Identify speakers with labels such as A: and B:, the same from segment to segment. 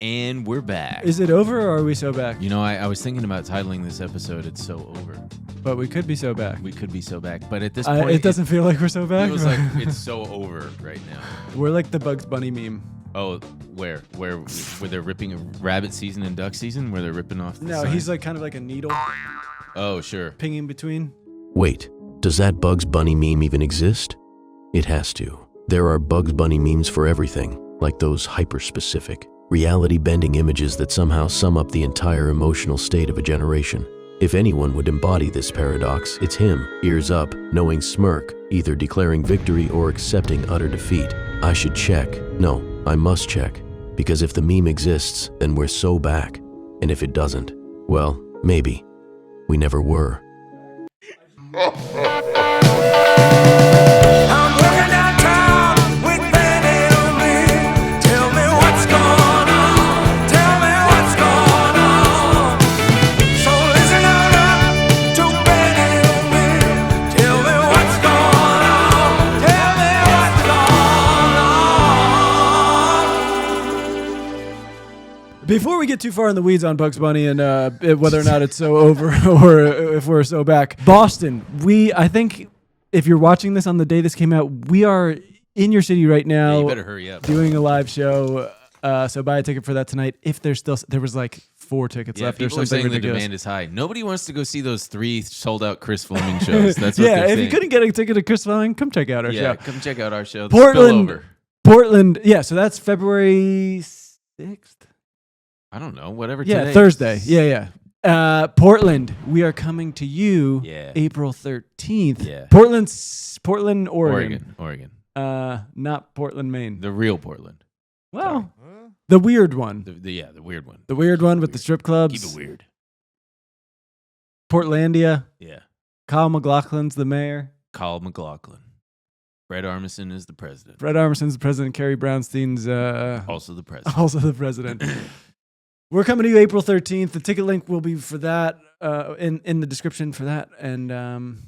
A: And we're back.
B: Is it over or are we so back?
A: You know, I was thinking about titling this episode, It's So Over.
B: But we could be so back.
A: We could be so back. But at this point...
B: it doesn't feel like we're so back.
A: It feels like it's so over right now.
B: We're like the Bugs Bunny meme.
A: Oh, where they're ripping a rabbit season and duck season? Where they're ripping off the
B: No,
A: sign?
B: he's like kind of like a needle.
A: Oh, sure.
B: Pinging between.
C: Wait, does that Bugs Bunny meme even exist? It has to. There are Bugs Bunny memes for everything, like those hyper-specific, reality-bending images that somehow sum up the entire emotional state of a generation. If anyone would embody this paradox, it's him, ears up, knowing smirk, either declaring victory or accepting utter defeat. I should check. No, I must check. Because if the meme exists, then we're so back. And if it doesn't, well, maybe. We never were.
D: I'm looking downtown with Benny on me. Tell me what's going on. Tell me what's going on. So listen on up to Benny on me. Tell me what's going on. Tell me what's going on.
B: Before we get too far in the weeds on Bugs Bunny and whether or not it's so over or if we're so back, Boston, I think if you're watching this on the day this came out, we are in your city right now.
A: Yeah, you better hurry up.
B: Doing a live show. So buy a ticket for that tonight. If there's still, there was like 4 tickets left or
A: people are
B: something
A: saying
B: ridiculous.
A: the demand is high. Nobody wants to go see those 3 sold-out Chris Fleming shows. That's what
B: Yeah,
A: they're
B: if
A: saying.
B: you couldn't get a ticket to Chris Fleming, come check out our
A: Yeah,
B: show.
A: come check out our show.
B: Portland.
A: Spillover.
B: Yeah, so that's February 6th.
A: I don't know, whatever
B: Yeah,
A: today
B: Thursday.
A: is.
B: Yeah. Portland, we are coming to you April 13th.
A: Yeah.
B: Portland, Oregon.
A: Oregon.
B: Not Portland, Maine.
A: The real Portland.
B: Well, the weird one.
A: The weird one.
B: The weird one with the strip clubs.
A: Keep it weird.
B: Portlandia.
A: Yeah.
B: Kyle McLaughlin's the mayor.
A: Kyle McLaughlin. Fred Armisen is the president.
B: Fred Armisen's the president. Carrie Brownstein's
A: Also the president.
B: also the president. We're coming to you April 13th. The ticket link will be for that in the description for that. And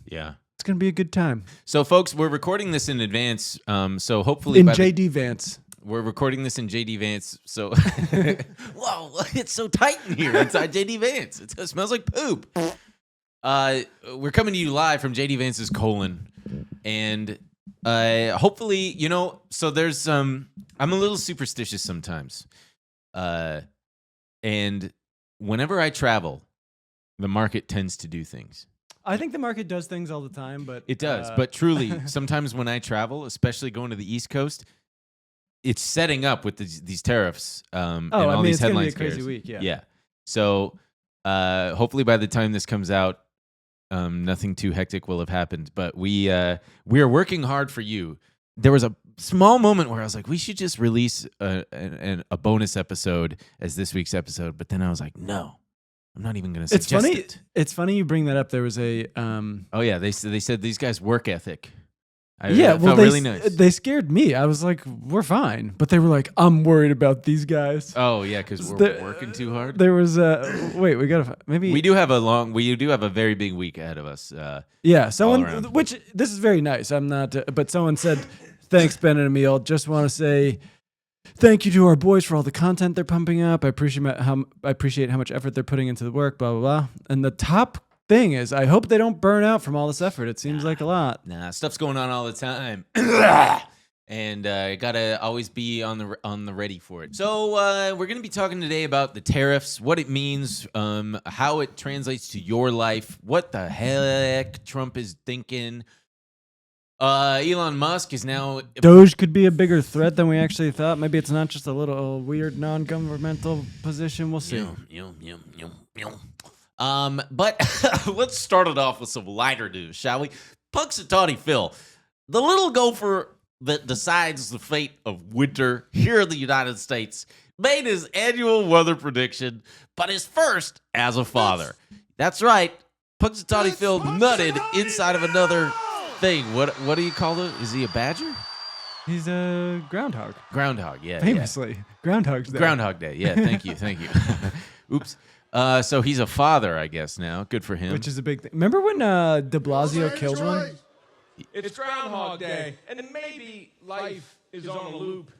A: yeah.
B: it's going to be a good time.
A: So, folks, we're recording this in advance. So hopefully
B: In JD Vance.
A: We're recording this in JD Vance. So, whoa, it's so tight in here inside JD Vance. It smells like poop. We're coming to you live from JD Vance's colon. And hopefully, so there's I'm a little superstitious sometimes. And whenever I travel, the market tends to do things.
B: I think the market does things all the time, but
A: It does. But truly, sometimes when I travel, especially going to the East Coast, it's setting up with these tariffs and all these
B: it's gonna be
A: headline
B: a crazy
A: scares.
B: week. Yeah.
A: Yeah. So hopefully by the time this comes out, nothing too hectic will have happened. But we are working hard for you. There was a small moment where I was like, we should just release a bonus episode as this week's episode. But then I was like, no, I'm not even going to suggest it.
B: It's funny you bring that up. There was a
A: oh yeah, they said these guys' work ethic.
B: Well,
A: felt really nice.
B: They scared me. I was like, we're fine, but they were like, I'm worried about these guys.
A: Oh yeah, because we're working too hard.
B: There was wait, we gotta maybe
A: we do have a very big week ahead of us.
B: Someone, which this is very nice. I'm not, but someone said, thanks, Ben and Emil. Just want to say thank you to our boys for all the content they're pumping up. I appreciate how much effort they're putting into the work. Blah blah blah. And the top thing is, I hope they don't burn out from all this effort. It seems like a lot.
A: Nah, stuff's going on all the time, and gotta always be on the ready for it. So we're gonna be talking today about the tariffs, what it means, how it translates to your life, what the heck Trump is thinking. Elon Musk is now...
B: Doge could be a bigger threat than we actually thought. Maybe it's not just a little weird non-governmental position. We'll see.
A: But let's start it off with some lighter news, shall we? Punxsutawney Phil, the little gopher that decides the fate of winter here in the United States, made his annual weather prediction, but his first as a father. That's right. Punxsutawney Phil nutted inside of another thing. What do you call it? Is he a badger?
B: He's a groundhog.
A: Groundhog, yeah.
B: Famously.
A: Yeah.
B: Groundhog's Day.
A: Groundhog Day, yeah. Thank you. Oops. So he's a father, I guess, now. Good for him.
B: Which is a big thing. Remember when de Blasio killed one?
E: It's Groundhog Day, and maybe life is on a loop.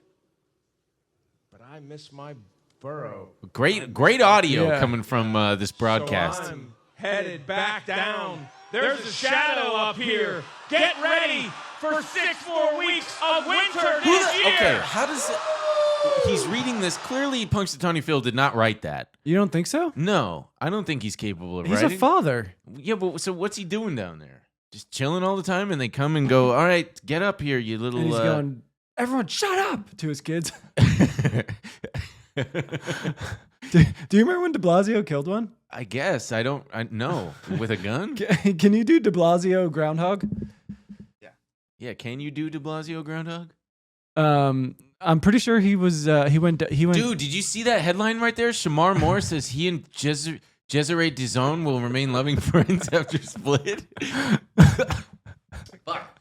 E: But I miss my furrow.
A: Great audio
B: Yeah.
A: coming from this broadcast.
E: So I'm headed back down. There's a shadow up here. Get ready for 6 more weeks of winter this year.
A: Okay, how does it... He's reading this. Clearly, Punxsutawney Phil did not write that.
B: You don't think so?
A: No, I don't think he's capable of
B: He's
A: writing.
B: a father.
A: Yeah, but so what's he doing down there? Just chilling all the time, and they come and go, all right, get up here, you little...
B: And he's going, everyone shut up to his kids. do you remember when de Blasio killed one?
A: I guess. I know. With a gun?
B: Can you do de Blasio Groundhog?
A: Yeah, can you do de Blasio Groundhog?
B: I'm pretty sure he was. He went.
A: Dude, did you see that headline right there? Shamar Moore says he and Desiree Dizon will remain loving friends after split. Fuck.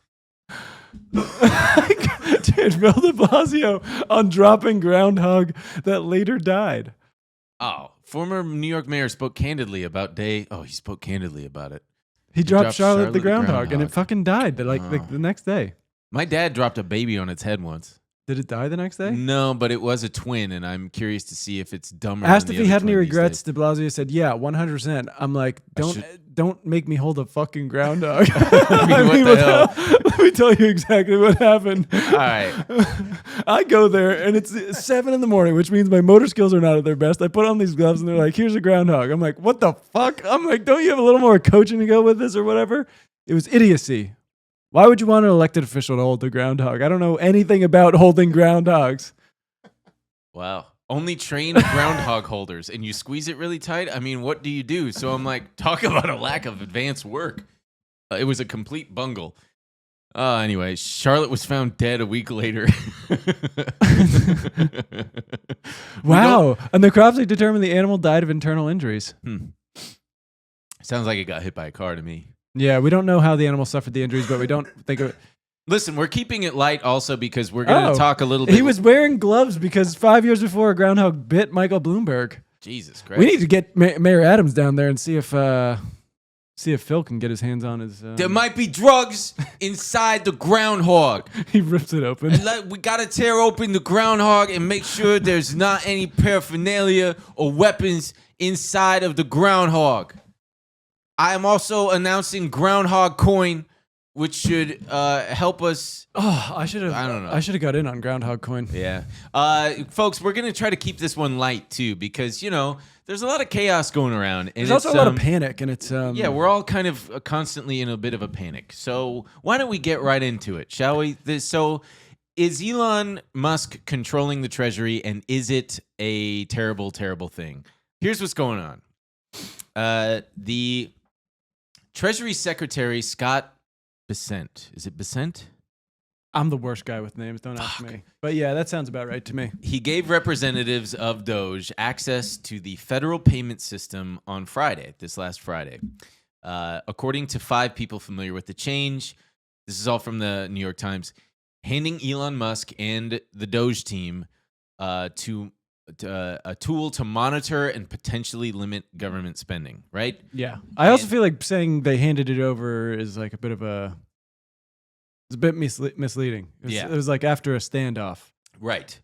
B: Dude, Bill de Blasio on dropping Groundhog that later died.
A: Oh, former New York mayor spoke candidly about day. Oh, he spoke candidly about it.
B: He dropped Charlotte the
A: Groundhog.
B: Groundhog, and it fucking died the next day.
A: My dad dropped a baby on its head once.
B: Did it die the next day?
A: No, but it was a twin, and I'm curious to see if it's dumber.
B: Asked
A: than
B: if
A: the
B: he
A: other
B: had any
A: twin these
B: regrets.
A: days.
B: De Blasio said, "Yeah, 100%." I'm like,
A: I
B: don't make me hold a fucking groundhog.
A: I mean, what the hell?
B: Let me tell you exactly what happened.
A: All right.
B: I go there and it's 7 a.m, which means my motor skills are not at their best. I put on these gloves and they're like, "Here's a groundhog." I'm like, "What the fuck?" I'm like, "Don't you have a little more coaching to go with this or whatever?" It was idiocy. Why would you want an elected official to hold the groundhog? I don't know anything about holding groundhogs.
A: Wow. Only trained groundhog holders, and you squeeze it really tight. I mean, what do you do? So I'm like, talk about a lack of advanced work. It was a complete bungle. Anyway, Charlotte was found dead a week later.
B: Wow. And the necropsy determined the animal died of internal injuries.
A: Sounds like it got hit by a car to me.
B: Yeah, we don't know how the animal suffered the injuries, but we don't think of it.
A: Listen, we're keeping it light also because we're going to talk a little bit.
B: He was wearing gloves because 5 years before a groundhog bit Michael Bloomberg.
A: Jesus Christ.
B: We need to get Mayor Adams down there and see if Phil can get his hands on his.
A: There might be drugs inside the groundhog.
B: He rips it open.
A: And we got to tear open the groundhog and make sure there's not any paraphernalia or weapons inside of the groundhog. I am also announcing Groundhog Coin, which should help us.
B: Oh, I should have.
A: I don't know.
B: I should have got in on Groundhog Coin.
A: Yeah. Folks, we're going to try to keep this one light, too, because, there's a lot of chaos going around. And
B: There's also a lot of panic, and it's.
A: Yeah, we're all kind of constantly in a bit of a panic. So why don't we get right into it, shall we? So is Elon Musk controlling the Treasury, and is it a terrible, terrible thing? Here's what's going on. The Treasury Secretary, Scott Bessent. Is it Bessent?
B: I'm the worst guy with names. Don't ask me. But yeah, that sounds about right to me.
A: He gave representatives of Doge access to the federal payment system on Friday, this last Friday. According to 5 people familiar with the change, this is all from the New York Times, handing Elon Musk and the Doge team to a tool to monitor and potentially limit government spending, right?
B: Yeah. I also feel like saying they handed it over is like a bit of a... It's a bit misleading. It was like after a standoff.
A: Right.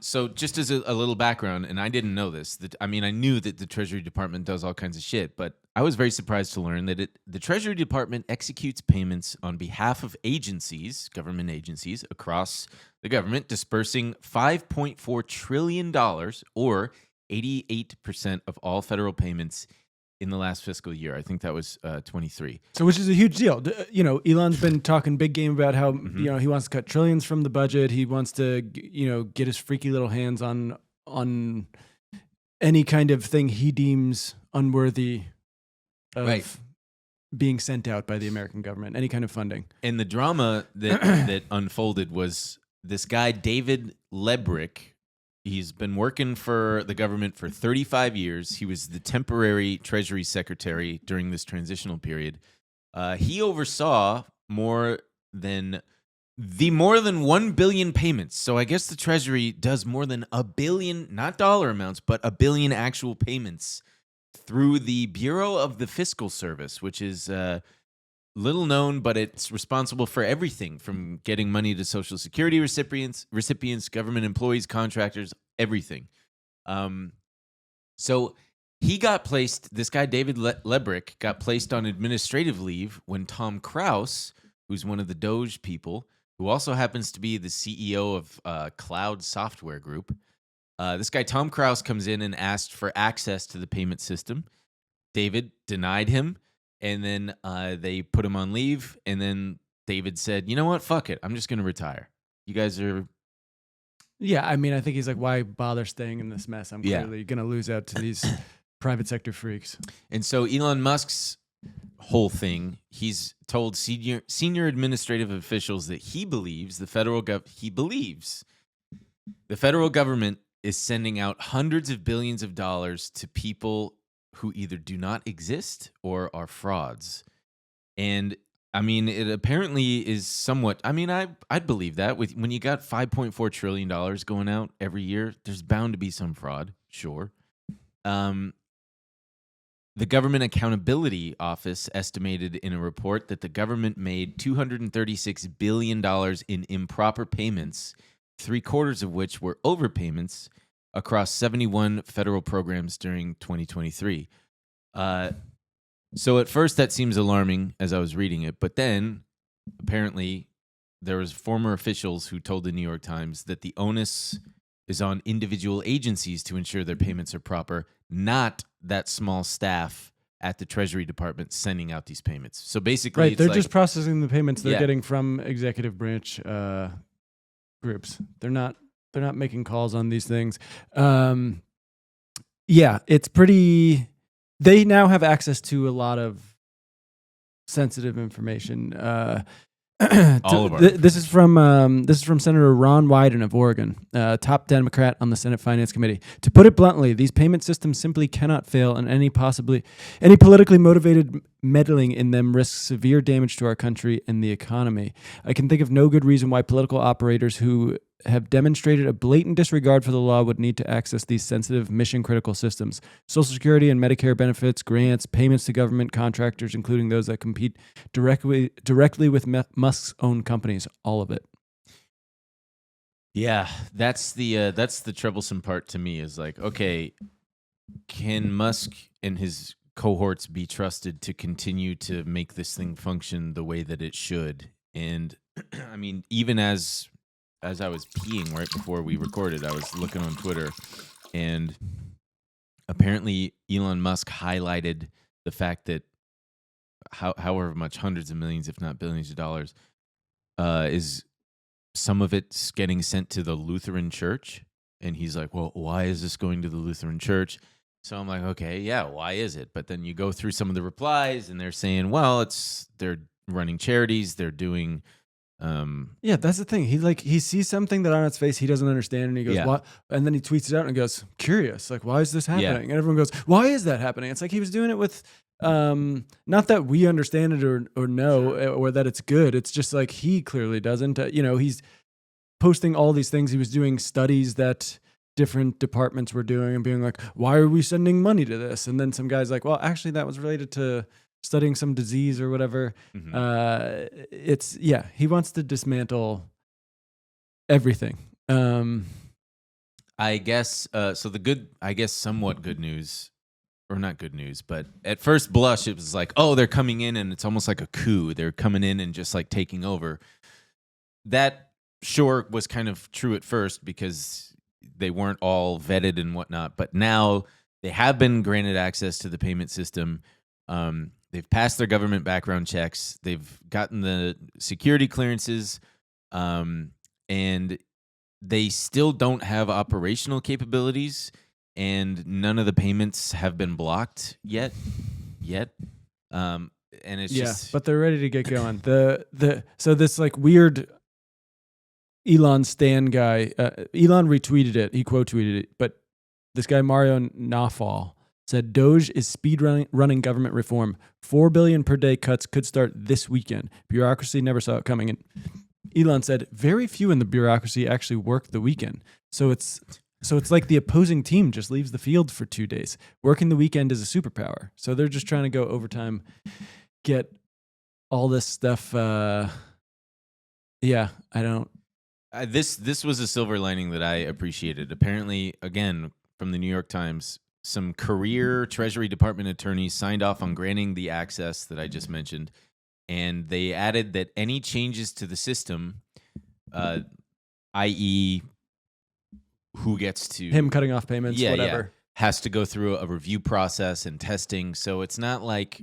A: So just as a little background, and I didn't know this, I knew that the Treasury Department does all kinds of shit, but I was very surprised to learn that the Treasury Department executes payments on behalf of agencies, government agencies, across the government, dispersing $5.4 trillion, or 88% of all federal payments in the last fiscal year. I think that was 23.
B: So, which is a huge deal. Elon's been talking big game about how he wants to cut trillions from the budget. He wants to get his freaky little hands on any kind of thing he deems unworthy of being sent out by the American government. Any kind of funding.
A: And the drama that unfolded was this guy David Lebrick. He's been working for the government for 35 years. He was the temporary Treasury Secretary during this transitional period. He oversaw more than 1 billion payments. So I guess the Treasury does more than 1 billion, not dollar amounts, but 1 billion actual payments through the Bureau of the Fiscal Service, which is little known, but it's responsible for everything from getting money to Social Security recipients, government employees, contractors, everything.
F: So he got placed. This guy David Lebrick got placed on administrative leave when Tom Kraus, who's one of the Doge people, who also happens to be the CEO of Cloud Software Group. This guy Tom Kraus comes in and asked for access to the payment system. David denied him, and then they put him on leave, and then David said, you know what, fuck it, I'm just going to retire. You guys are...
B: Yeah, I mean, I think he's like, why bother staying in this mess? I'm clearly going to lose out to these private sector freaks.
F: And so Elon Musk's whole thing, he's told senior administrative officials that he believes the federal government is sending out hundreds of billions of dollars to people who either do not exist or are frauds. And I mean, it apparently is somewhat, I mean, I'd believe that when you got $5.4 trillion going out every year, there's bound to be some fraud. Sure. The Government Accountability Office estimated in a report that the government made $236 billion in improper payments, 3/4 of which were overpayments across 71 federal programs during 2023. So at first that seems alarming as I was reading it, but then apparently there was former officials who told the New York Times that the onus is on individual agencies to ensure their payments are proper, not that small staff at the Treasury Department sending out these payments. So basically,
B: Right,
F: it's
B: they're
F: like,
B: just processing the payments they're
F: Yeah.
B: getting from executive branch groups. They're not making calls on these things. Yeah, it's pretty. They now have access to a lot of sensitive information.
F: All of our
B: This is from Senator Ron Wyden of Oregon, top Democrat on the Senate Finance Committee. To put it bluntly, these payment systems simply cannot fail, and any politically motivated meddling in them risks severe damage to our country and the economy. I can think of no good reason why political operators who have demonstrated a blatant disregard for the law would need to access these sensitive mission-critical systems. Social Security and Medicare benefits, grants, payments to government contractors, including those that compete directly with Musk's own companies, all of it.
F: Yeah, that's the troublesome part to me is like, okay, can Musk and his cohorts be trusted to continue to make this thing function the way that it should? And I mean, even as I was peeing right before we recorded, I was looking on Twitter, and apparently Elon Musk highlighted the fact that however much, hundreds of millions, if not billions of dollars, is some of it's getting sent to the Lutheran Church. And he's like, well, why is this going to the Lutheran Church? So I'm like, okay, yeah, why is it? But then you go through some of the replies, and they're saying, well, they're running charities, they're doing...
B: Yeah, that's the thing. He sees something that on its face he doesn't understand, and he goes,
F: Yeah.
B: "What?" And then he tweets it out and goes, "Curious, like, why is this happening?"
F: Yeah.
B: And everyone goes, "Why is that happening?" It's like he was doing it with, not that we understand it or know or that it's good. It's just like he clearly doesn't. He's posting all these things. He was doing studies that different departments were doing and being like, "Why are we sending money to this?" And then some guy's like, "Well, actually, that was related to studying some disease or whatever."
F: Mhm.
B: He wants to dismantle everything.
F: I guess so. Somewhat good news, or not good news, but at first blush, it was like, oh, they're coming in, and it's almost like a coup. They're coming in and just like taking over. That sure was kind of true at first because they weren't all vetted and whatnot, but now they have been granted access to the payment system. They've passed their government background checks. They've gotten the security clearances, and they still don't have operational capabilities, and none of the payments have been blocked yet. And it's just...
B: but they're ready to get going. So this like weird Elon Stan guy, Elon retweeted it. He quote tweeted it, but this guy Mario Nawfal said Doge is speed running government reform. $4 billion per day cuts could start this weekend. Bureaucracy never saw it coming. And Elon said very few in the bureaucracy actually work the weekend. So it's like the opposing team just leaves the field for 2 days. Working the weekend is a superpower. So they're just trying to go overtime, get all this stuff. I don't.
F: This was a silver lining that I appreciated. Apparently, again, from the New York Times. Some career Treasury Department attorneys signed off on granting the access that I just mentioned. And they added that any changes to the system, i.e., who gets to
B: Him cutting off payments, whatever.
F: has to go through a review process and testing. So it's not like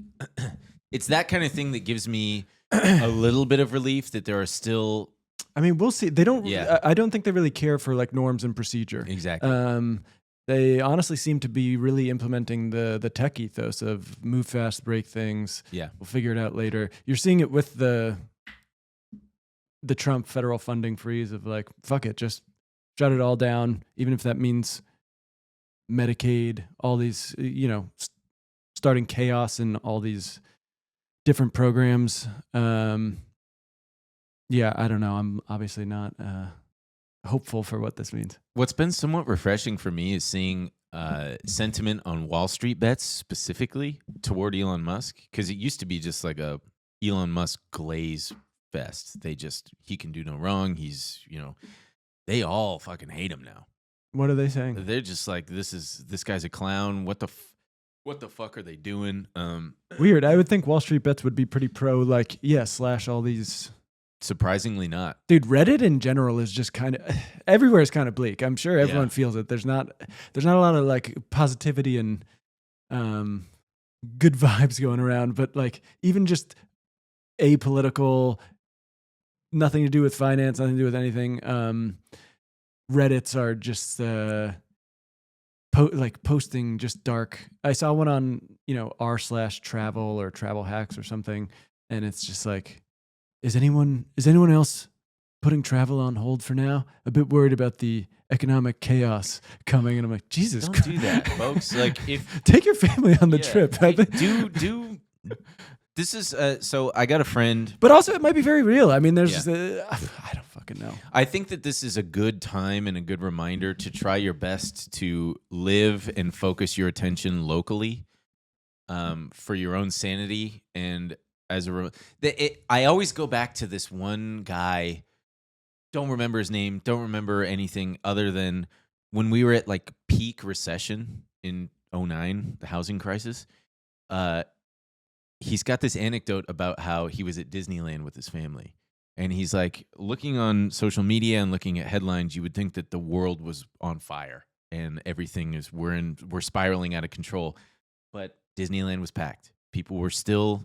F: it's that kind of thing that gives me a little bit of relief that there are still.
B: I mean, we'll see. They don't.
F: Yeah.
B: I don't think they really care for like norms and procedure.
F: Exactly.
B: They honestly seem to be really implementing the tech ethos of move fast, break things.
F: Yeah.
B: We'll figure it out later. You're seeing it with the Trump federal funding freeze of like, fuck it, just shut it all down, even if that means Medicaid, all these, starting chaos in all these different programs. Yeah, I don't know. I'm obviously not hopeful for what this means.
F: What's been somewhat refreshing for me is seeing sentiment on Wall Street bets specifically toward Elon Musk, because it used to be just like a Elon Musk glaze fest. He can do no wrong. He's, they all fucking hate him now.
B: What are they saying?
F: They're just like, this guy's a clown. What the fuck are they doing?
B: Weird. I would think Wall Street bets would be pretty pro, like, slash all these.
F: Surprisingly not.
B: Dude, Reddit in general is just kind of everywhere is kind of bleak. I'm sure everyone feels it. There's not a lot of like positivity and good vibes going around, but like even just apolitical, nothing to do with finance, nothing to do with anything. Reddits are just posting just dark. I saw one on r/travel or travel hacks or something, and it's just like, Is anyone else putting travel on hold for now? A bit worried about the economic chaos coming, and I'm like, Jesus
F: Don't
B: Christ.
F: do that, folks. Like, if
B: Take your family on the trip.
F: do. This is so. I got a friend,
B: But also, it might be very real. I mean, there's I don't fucking know.
F: I think that this is a good time and a good reminder to try your best to live and focus your attention locally, for your own sanity. And I always go back to this one guy. Don't remember his name. Don't remember anything other than when we were at like peak recession in 2009, the housing crisis. He's got this anecdote about how he was at Disneyland with his family. And he's like, looking on social media and looking at headlines, you would think that the world was on fire and everything is we're spiraling out of control. But Disneyland was packed. People were still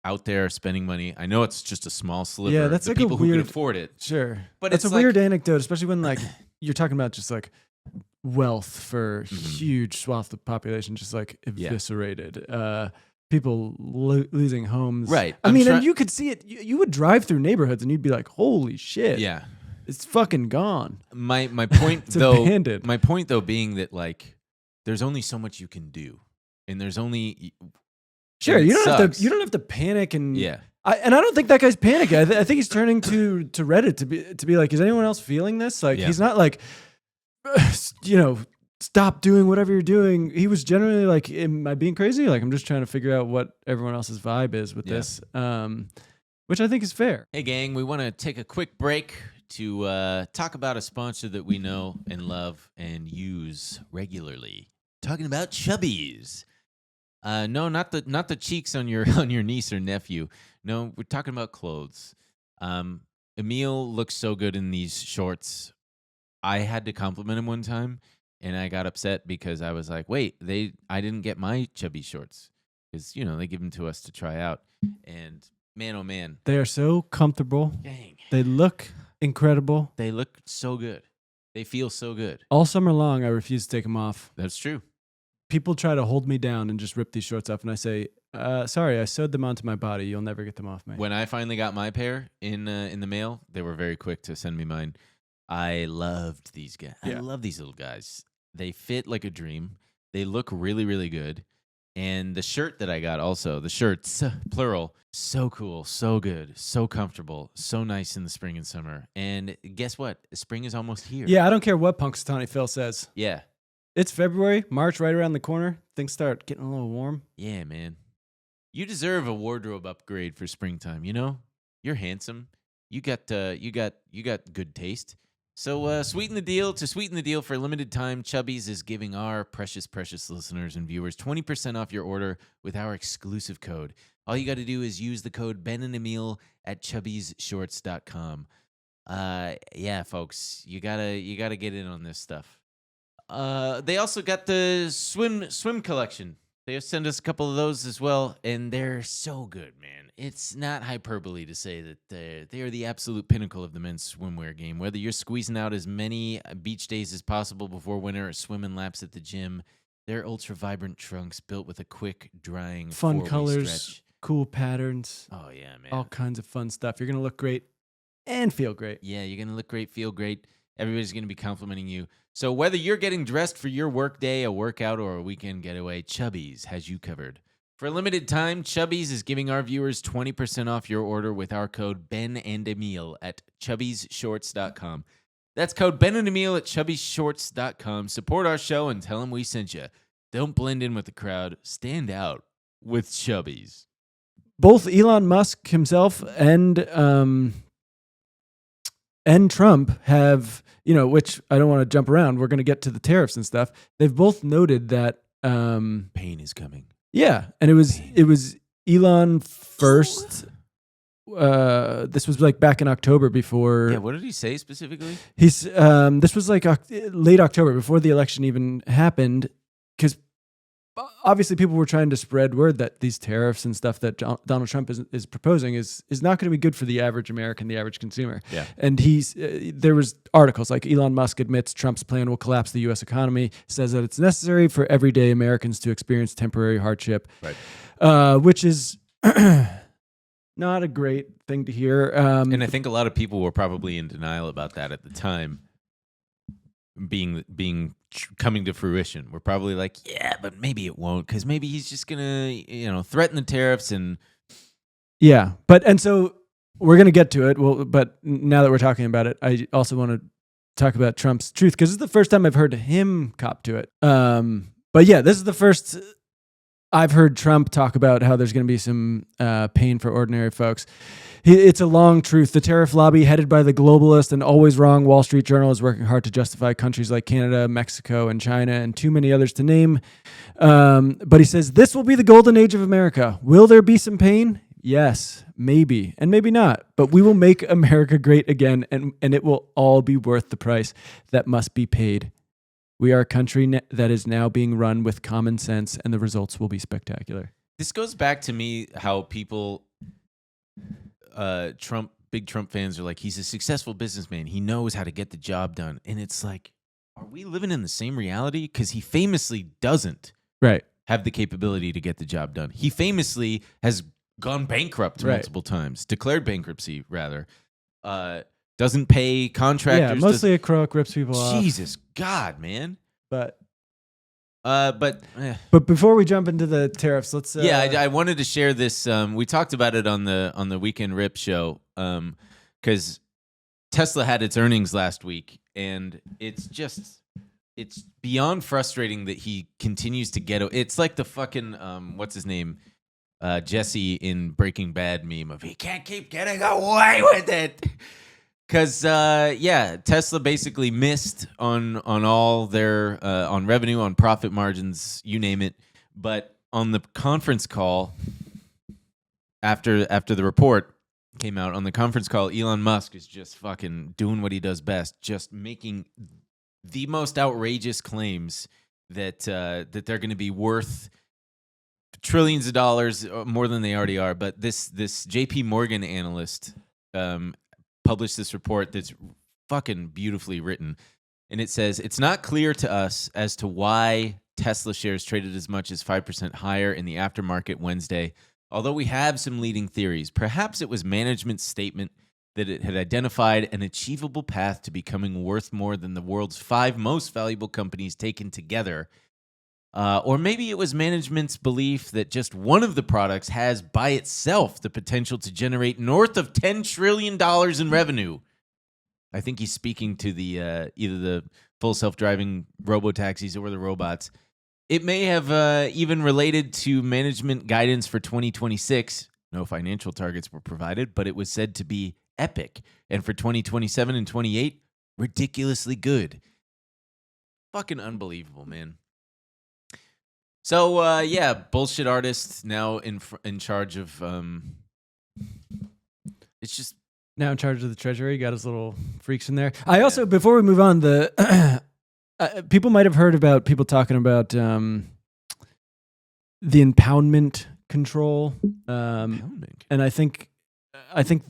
F: out there spending money. I know it's just a small sliver.
B: Yeah, that's
F: the
B: like
F: people
B: a
F: who
B: weird,
F: can afford it.
B: Sure,
F: But
B: it's
F: it's
B: a
F: like,
B: weird anecdote, especially when like you're talking about just like wealth for huge swath of the population, just like eviscerated. People losing homes.
F: Right.
B: I mean, and you could see it. You would drive through neighborhoods and you'd be like, "Holy shit!"
F: Yeah.
B: It's fucking gone.
F: My point
B: It's
F: though.
B: abandoned.
F: My point though being that like there's only so much you can do, and there's only
B: Sure,
F: and
B: you
F: it
B: don't have
F: sucks.
B: to. You don't have to panic and
F: Yeah.
B: I don't think that guy's panicking. I think he's turning to Reddit to be like, is anyone else feeling this? Like, he's not like, stop doing whatever you're doing. He was generally like, am I being crazy? Like, I'm just trying to figure out what everyone else's vibe is with this, which I think is fair.
F: Hey, gang, we want to take a quick break to talk about a sponsor that we know and love and use regularly. Talking about Chubbies. No, not the cheeks on your niece or nephew. No, we're talking about clothes. Emil looks so good in these shorts. I had to compliment him one time, and I got upset because I was like, "Wait, I didn't get my chubby shorts because they give them to us to try out." And man, oh man,
B: They are so comfortable.
F: dang,
B: They look incredible.
F: they look so good. They feel so good.
B: All summer long, I refuse to take them off.
F: That's true.
B: People try to hold me down and just rip these shorts off, and I say, sorry, I sewed them onto my body. You'll never get them off me.
F: When I finally got my pair in the mail, they were very quick to send me mine. I loved these guys. I
B: Yeah.
F: love these little guys. They fit like a dream. They look really, really good. And the shirt that I got also, the shirts, plural, so cool, so good, so comfortable, so nice in the spring and summer. And guess what? Spring is almost here.
B: Yeah, I don't care what Punxsutawney Phil says.
F: Yeah.
B: It's February, March, right around the corner. Things start getting a little warm.
F: Yeah, man. You deserve a wardrobe upgrade for springtime, You're handsome. You got good taste. So sweeten the deal. To sweeten the deal for a limited time, Chubbies is giving our precious, precious listeners and viewers 20% off your order with our exclusive code. All you got to do is use the code Ben and Emil at chubbiesshorts.com. Yeah, folks, you gotta get in on this stuff. They also got the swim collection. They sent us a couple of those as well, and they're so good, man. It's not hyperbole to say that they are the absolute pinnacle of the men's swimwear game. Whether you're squeezing out as many beach days as possible before winter or swimming laps at the gym, they're ultra vibrant trunks built with a quick drying
B: Fun
F: 4-way
B: colors,
F: stretch.
B: cool patterns,
F: Oh yeah, man.
B: all kinds of fun stuff. You're going to look great and feel great.
F: Yeah, you're going to look great, feel great. Everybody's going to be complimenting you. So whether you're getting dressed for your work day, a workout, or a weekend getaway, Chubbies has you covered. For a limited time, Chubbies is giving our viewers 20% off your order with our code Ben and Emil at chubbiesshorts.com. That's code Ben and Emil at chubbiesshorts.com. Support our show and tell them we sent you. Don't blend in with the crowd. Stand out with Chubbies.
B: Both Elon Musk himself and Trump have, which I don't want to jump around. We're going to get to the tariffs and stuff. They've both noted that
F: Pain is coming.
B: yeah, and it was Elon first. This was like back in October before.
F: Yeah, what did he say specifically?
B: He's this was like late October before the election even happened, because obviously people were trying to spread word that these tariffs and stuff that Donald Trump is proposing is not going to be good for the average American, the average consumer.
F: Yeah.
B: And there was articles like Elon Musk admits Trump's plan will collapse the U.S. economy, says that it's necessary for everyday Americans to experience temporary hardship,
F: Right.
B: which is not a great thing to hear.
F: And I think a lot of people were probably in denial about that at the time, coming to fruition. We're probably like, yeah, but maybe it won't, because maybe he's just gonna, threaten the tariffs and.
B: Yeah, and so we're gonna get to it. Well, but now that we're talking about it, I also want to talk about Trump's truth, because this is the first time I've heard him cop to it. But yeah, this is the first I've heard Trump talk about how there's going to be some pain for ordinary folks. It's a long truth. The tariff lobby, headed by the globalist and always wrong Wall Street Journal, is working hard to justify countries like Canada, Mexico, and China, and too many others to name. But he says, this will be the golden age of America. Will there be some pain? Yes, maybe, and maybe not. But we will make America great again, and it will all be worth the price that must be paid. We are a country that is now being run with common sense, and the results will be spectacular.
F: This goes back to me how people, big Trump fans are like, he's a successful businessman. He knows how to get the job done. And it's like, are we living in the same reality? Because he famously doesn't have the capability to get the job done. He famously has gone bankrupt multiple times, declared bankruptcy, rather. Doesn't pay contractors.
B: Yeah, mostly a crook, rips people off.
F: Jesus God, man.
B: But
F: But
B: before we jump into the tariffs, let's.
F: I wanted to share this. We talked about it on the Weekend Rip show, because Tesla had its earnings last week, and it's beyond frustrating that he continues to get. It's like the fucking what's his name, Jesse in Breaking Bad meme of he can't keep getting away with it. Because, Tesla basically missed on all their, on revenue, on profit margins, you name it. But on the conference call, after the report came out, on the conference call, Elon Musk is just fucking doing what he does best, just making the most outrageous claims that they're going to be worth trillions of dollars, more than they already are. But this JP Morgan analyst published this report that's fucking beautifully written. And it says, it's not clear to us as to why Tesla shares traded as much as 5% higher in the aftermarket Wednesday, although we have some leading theories. Perhaps it was management's statement that it had identified an achievable path to becoming worth more than the world's 5 most valuable companies taken together. Or maybe it was management's belief that just one of the products has by itself the potential to generate north of $10 trillion in revenue. I think he's speaking to the either the full self-driving robo-taxis or the robots. It may have even related to management guidance for 2026. No financial targets were provided, but it was said to be epic. And for 2027 and 28, ridiculously good. Fucking unbelievable, man. So yeah, bullshit artist now in charge of it's just
B: Now in charge of the Treasury, got his little freaks in there. I also, before we move on, the people might have heard about people talking about the impoundment control, and I think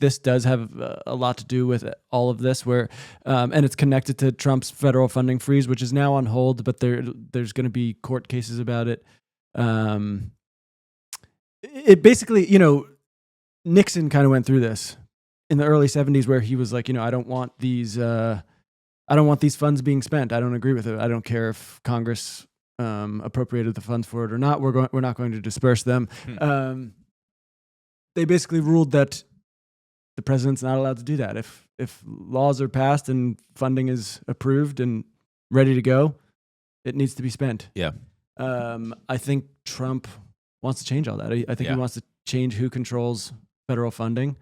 B: this does have a lot to do with all of this, where and it's connected to Trump's federal funding freeze, which is now on hold, but there's going to be court cases about it. It basically, Nixon kind of went through this in the early 70s, where he was like, I don't want these funds being spent. I don't agree with it. I don't care if Congress appropriated the funds for it or not. We're not going to disperse them. They basically ruled that the president's not allowed to do that. If laws are passed and funding is approved and ready to go, it needs to be spent.
F: Yeah.
B: I think Trump wants to change all that. I think he wants to change who controls federal funding.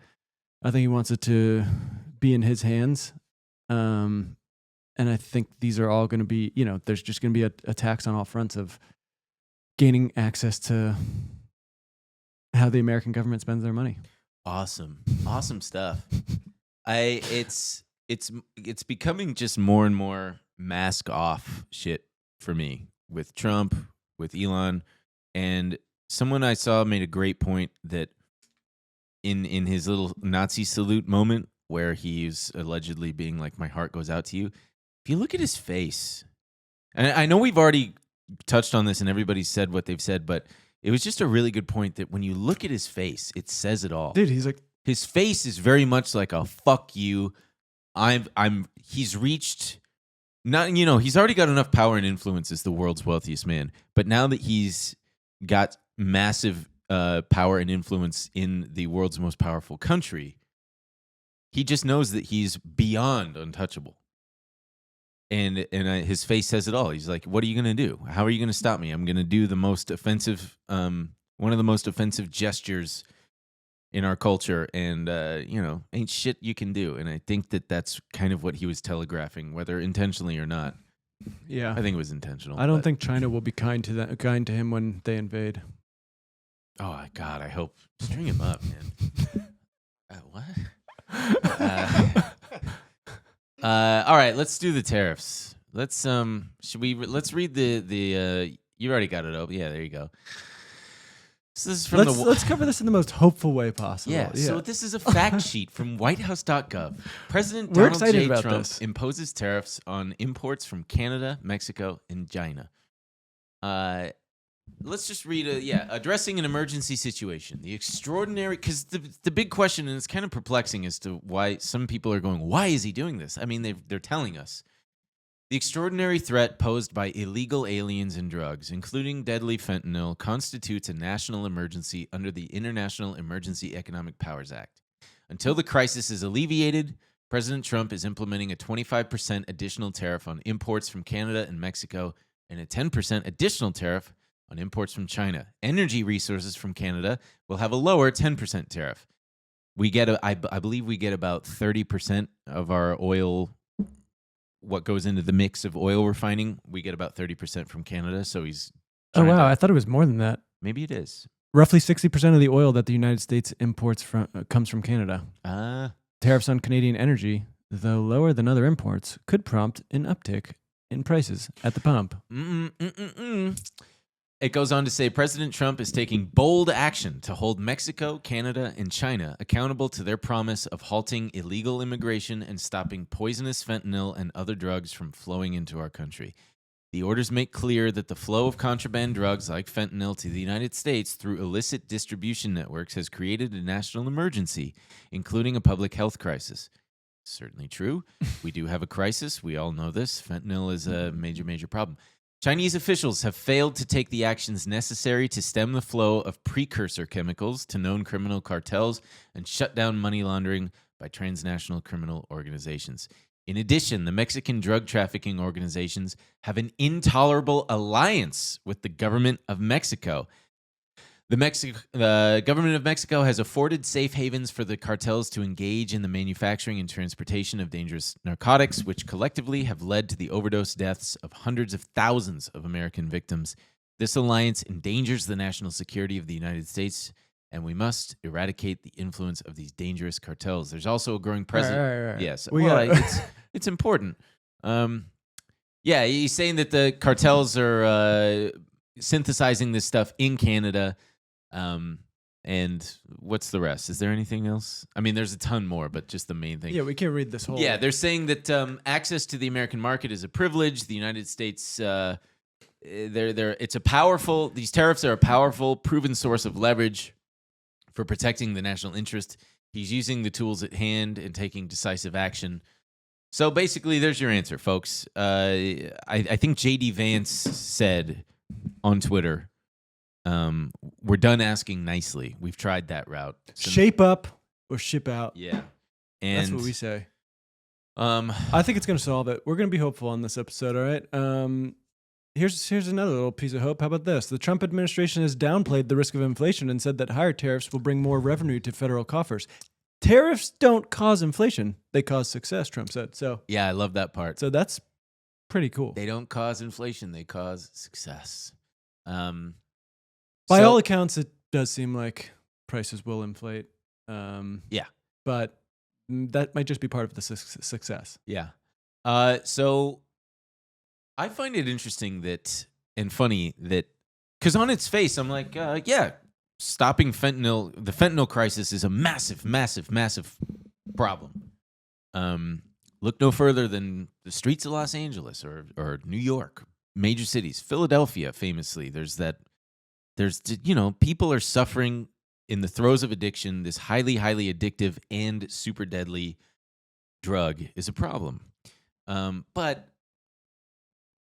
B: I think he wants it to be in his hands. And I think these are all going to be, there's just going to be a tax on all fronts of gaining access to how the American government spends their money.
F: Awesome stuff. It's becoming just more and more mask off shit for me with Trump, with Elon, and someone I saw made a great point that in his little Nazi salute moment where he's allegedly being like, my heart goes out to you. If you look at his face, and I know we've already touched on this and everybody's said what they've said, but it was just a really good point that when you look at his face, it says it all.
B: Dude, he's like,
F: his face is very much like a fuck you. He's reached, not, he's already got enough power and influence as the world's wealthiest man. But now that he's got massive power and influence in the world's most powerful country, he just knows that he's beyond untouchable. And his face says it all. He's like, what are you going to do? How are you going to stop me? I'm going to do the most offensive, one of the most offensive gestures in our culture. And, ain't shit you can do. And I think that that's kind of what he was telegraphing, whether intentionally or not.
B: Yeah.
F: I think it was intentional.
B: I don't think China will be kind to him when they invade.
F: Oh, God, I hope. String him up, man. What? All right, let's do the tariffs. Let's read the you already got it open. Yeah, there you go. So this is from
B: let's cover this in the most hopeful way possible.
F: Yeah. So this is a fact sheet from whitehouse.gov. President
B: We're
F: Donald
B: excited
F: J.
B: about
F: Trump
B: this.
F: imposes tariffs on imports from Canada, Mexico, and China. Let's just read addressing an emergency situation. The extraordinary, because the big question, and it's kind of perplexing as to why some people are going, why is he doing this? I mean, they're telling us. The extraordinary threat posed by illegal aliens and drugs, including deadly fentanyl, constitutes a national emergency under the International Emergency Economic Powers Act. Until the crisis is alleviated, President Trump is implementing a 25% additional tariff on imports from Canada and Mexico and a 10% additional tariff on imports from China. Energy resources from Canada will have a lower 10% tariff. I believe we get about 30% of our oil, what goes into the mix of oil refining. We get about 30% from Canada. So he's.
B: Oh, wow. I thought it was more than that.
F: Maybe it is.
B: Roughly 60% of the oil that the United States imports comes from Canada. Tariffs on Canadian energy, though lower than other imports, could prompt an uptick in prices at the pump.
F: It goes on to say President Trump is taking bold action to hold Mexico, Canada, and China accountable to their promise of halting illegal immigration and stopping poisonous fentanyl and other drugs from flowing into our country. The orders make clear that the flow of contraband drugs like fentanyl to the United States through illicit distribution networks has created a national emergency, including a public health crisis. Certainly true. We do have a crisis. We all know this. Fentanyl is a major, major problem. Chinese officials have failed to take the actions necessary to stem the flow of precursor chemicals to known criminal cartels and shut down money laundering by transnational criminal organizations. In addition, the Mexican drug trafficking organizations have an intolerable alliance with the government of Mexico. The government of Mexico has afforded safe havens for the cartels to engage in the manufacturing and transportation of dangerous narcotics, which collectively have led to the overdose deaths of hundreds of thousands of American victims. This alliance endangers the national security of the United States, and we must eradicate the influence of these dangerous cartels. There's also a growing presence.
B: Right.
F: Yes, it's important. Yeah, he's saying that the cartels are synthesizing this stuff in Canada. And what's the rest? Is there anything else? I mean, there's a ton more, but just the main thing.
B: Yeah, we can't read this whole.
F: Yeah, they're saying that access to the American market is a privilege. The United States, it's a powerful. These tariffs are a powerful, proven source of leverage for protecting the national interest. He's using the tools at hand and taking decisive action. So basically, there's your answer, folks. I think J.D. Vance said on Twitter, we're done asking nicely. We've tried that route.
B: Shape up or ship out.
F: Yeah. And
B: that's what we say. I think it's going to solve it. We're going to be hopeful on this episode, all right? Here's another little piece of hope. How about this? The Trump administration has downplayed the risk of inflation and said that higher tariffs will bring more revenue to federal coffers. Tariffs don't cause inflation. They cause success, Trump said. So
F: yeah, I love that part.
B: So that's pretty cool.
F: They don't cause inflation. They cause success.
B: By all accounts, it does seem like prices will inflate.
F: Yeah.
B: But that might just be part of the success.
F: Yeah. So I find it interesting that, and funny that, because on its face, I'm like, yeah, stopping fentanyl, the fentanyl crisis is a massive, massive, massive problem. Look no further than the streets of Los Angeles or New York, major cities, Philadelphia, famously. There's people are suffering in the throes of addiction. This highly, highly addictive and super deadly drug is a problem. But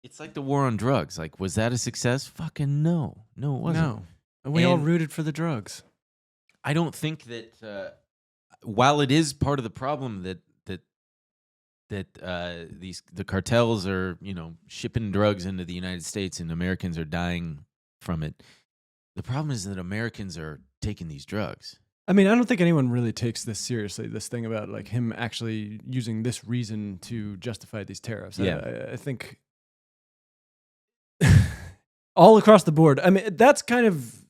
F: it's like the war on drugs. Like, was that a success? Fucking no. No, it wasn't.
B: No. And we all rooted for the drugs.
F: I don't think that while it is part of the problem that the cartels are, shipping drugs into the United States and Americans are dying from it, the problem is that Americans are taking these drugs.
B: I mean, I don't think anyone really takes this seriously, this thing about like him actually using this reason to justify these tariffs.
F: Yeah.
B: I think all across the board. I mean, that's kind of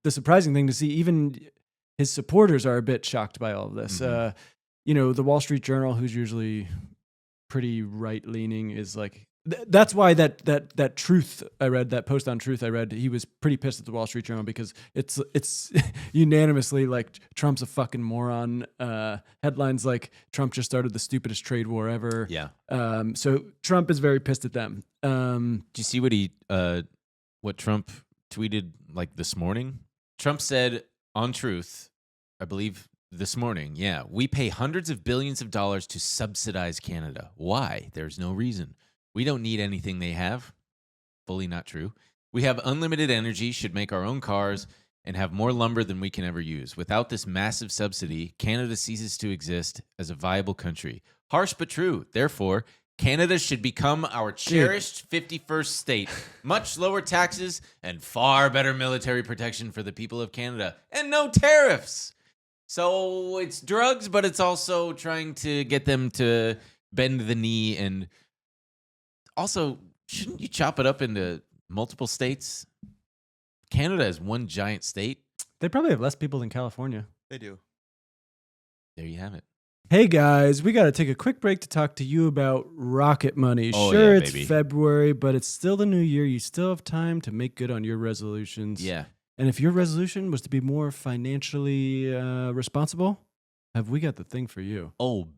B: the surprising thing to see. Even his supporters are a bit shocked by all of this.
F: Mm-hmm.
B: The Wall Street Journal, who's usually pretty right-leaning, is like, that's why that Truth I read, that post on Truth I read, he was pretty pissed at the Wall Street Journal because it's unanimously like Trump's a fucking moron. Headlines like Trump just started the stupidest trade war ever.
F: Yeah.
B: So Trump is very pissed at them.
F: Did you see what Trump tweeted like this morning? Trump said on Truth, I believe this morning, we pay hundreds of billions of dollars to subsidize Canada. Why? There's no reason. We don't need anything they have. Fully not true. We have unlimited energy, should make our own cars, and have more lumber than we can ever use. Without this massive subsidy, Canada ceases to exist as a viable country. Harsh but true. Therefore, Canada should become our cherished 51st state. Much lower taxes and far better military protection for the people of Canada. And no tariffs. So it's drugs, but it's also trying to get them to bend the knee. And also, shouldn't you chop it up into multiple states? Canada is one giant state.
B: They probably have less people than California.
G: They do.
F: There you have it.
B: Hey guys, we got to take a quick break to talk to you about Rocket Money.
F: Oh,
B: sure,
F: yeah,
B: it's
F: baby.
B: February, but it's still the new year. You still have time to make good on your resolutions.
F: Yeah.
B: And if your resolution was to be more financially responsible, have we got the thing for you?
F: Oh,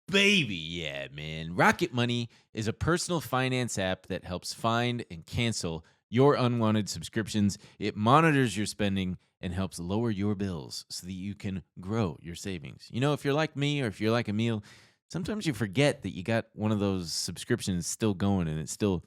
F: baby, yeah, man. Rocket Money is a personal finance app that helps find and cancel your unwanted subscriptions. It monitors your spending and helps lower your bills so that you can grow your savings. You know, if you're like me or if you're like Emil, sometimes you forget that you got one of those subscriptions still going and it's still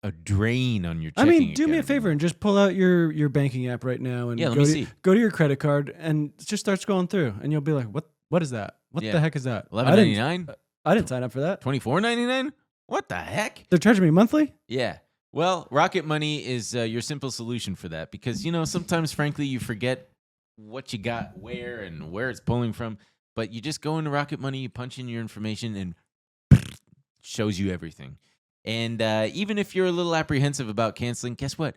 F: a drain on your checking
B: I mean, do me a
F: account.
B: favor and just pull out your banking app right now and
F: Yeah, let me see.
B: go to your credit card and just start scrolling through and you'll be like, what is that? What
F: Yeah.
B: the heck is that?
F: $11.99?
B: I didn't sign up for that.
F: $24.99? What the heck?
B: They're charging me monthly?
F: Yeah. Well, Rocket Money is your simple solution for that because, sometimes, frankly, you forget what you got where and where it's pulling from. But you just go into Rocket Money, you punch in your information, and shows you everything. And even if you're a little apprehensive about canceling, guess what?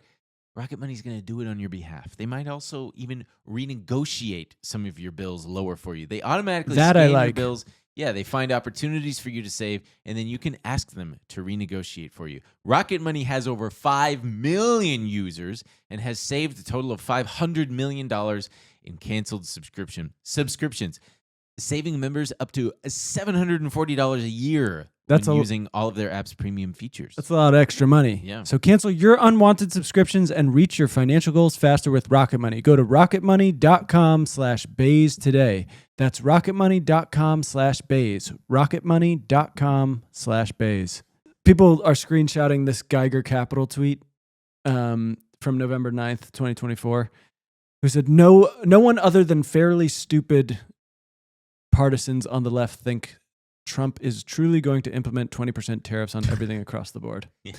F: Rocket Money's going to do it on your behalf. They might also even renegotiate some of your bills lower for you. They automatically scan your bills. Yeah, they find opportunities for you to save, and then you can ask them to renegotiate for you. Rocket Money has over 5 million users and has saved a total of $500 million in canceled subscriptions, saving members up to $740 a year using all of their app's premium features.
B: That's a lot of extra money.
F: Yeah.
B: So cancel your unwanted subscriptions and reach your financial goals faster with Rocket Money. Go to rocketmoney.com/Bays today. That's rocketmoney.com/Bays. rocketmoney.com/Bays. People are screenshotting this Geiger Capital tweet from November 9th, 2024, who said, no one other than fairly stupid partisans on the left think Trump is truly going to implement 20% tariffs on everything across the board.
F: Yeah.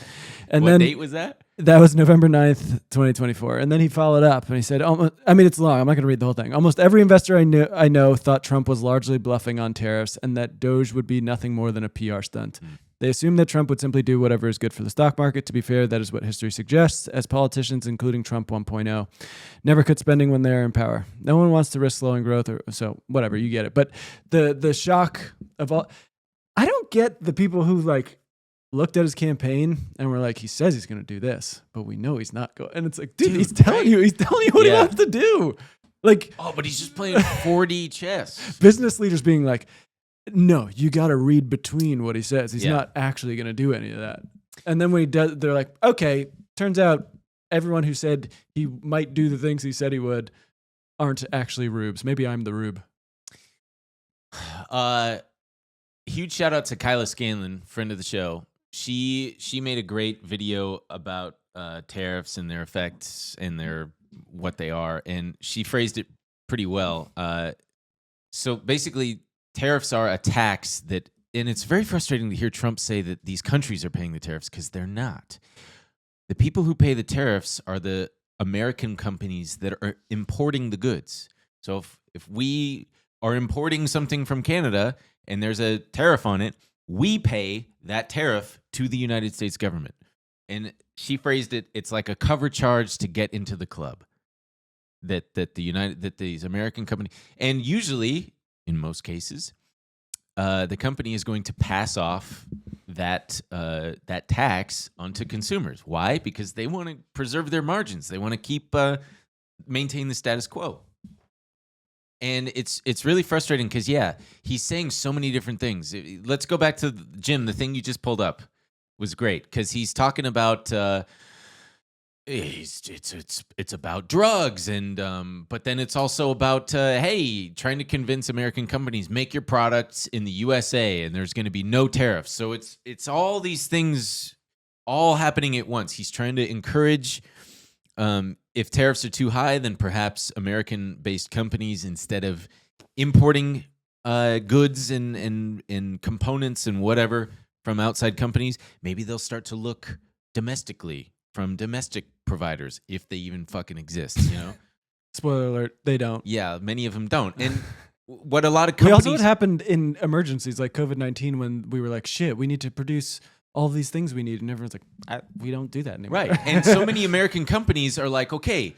B: And
F: what
B: then
F: date was that?
B: That was November 9th, 2024. And then he followed up and he said, it's long. I'm not going to read the whole thing. Almost every investor I know thought Trump was largely bluffing on tariffs and that Doge would be nothing more than a PR stunt. They assumed that Trump would simply do whatever is good for the stock market. To be fair, that is what history suggests, as politicians, including Trump 1.0, never cut spending when they're in power. No one wants to risk slowing growth, so whatever, you get it. But the shock of all... I don't get the people who looked at his campaign and were like, he says he's going to do this, but we know he's not going. And it's like, dude, he's telling you what he wants to do. Like,
F: but he's just playing 4D chess.
B: Business leaders being like, no, you got to read between what he says. He's not actually going to do any of that. And then when he does, they're like, okay, turns out everyone who said he might do the things he said he would aren't actually rubes. Maybe I'm the rube.
F: Huge shout out to Kyla Scanlon, friend of the show. She made a great video about tariffs and their effects and what they are, and she phrased it pretty well. So basically, tariffs are a tax that, and it's very frustrating to hear Trump say that these countries are paying the tariffs because they're not. The people who pay the tariffs are the American companies that are importing the goods. So if we are importing something from Canada and there's a tariff on it, we pay that tariff to the United States government. And she phrased it, it's like a cover charge to get into the club. That these American companies, and usually, in most cases, the company is going to pass off that tax onto consumers. Why? Because they want to preserve their margins. They want to maintain the status quo. And it's really frustrating because, he's saying so many different things. Let's go back to Jim. The thing you just pulled up was great because he's talking about it's about drugs and but then it's also about trying to convince American companies make your products in the USA and there's going to be no tariffs. So it's all these things all happening at once. He's trying to encourage. If tariffs are too high, then perhaps American-based companies, instead of importing goods and components and whatever from outside companies, maybe they'll start to look domestically from domestic providers, if they even fucking exist,
B: Spoiler alert, they don't.
F: Yeah, many of them don't. And what a lot of companies...
B: Also, what happened in emergencies like COVID-19 when we were like, shit, we need to produce all these things we need, and everyone's like, we don't do that anymore.
F: Right. And so many American companies are like, okay,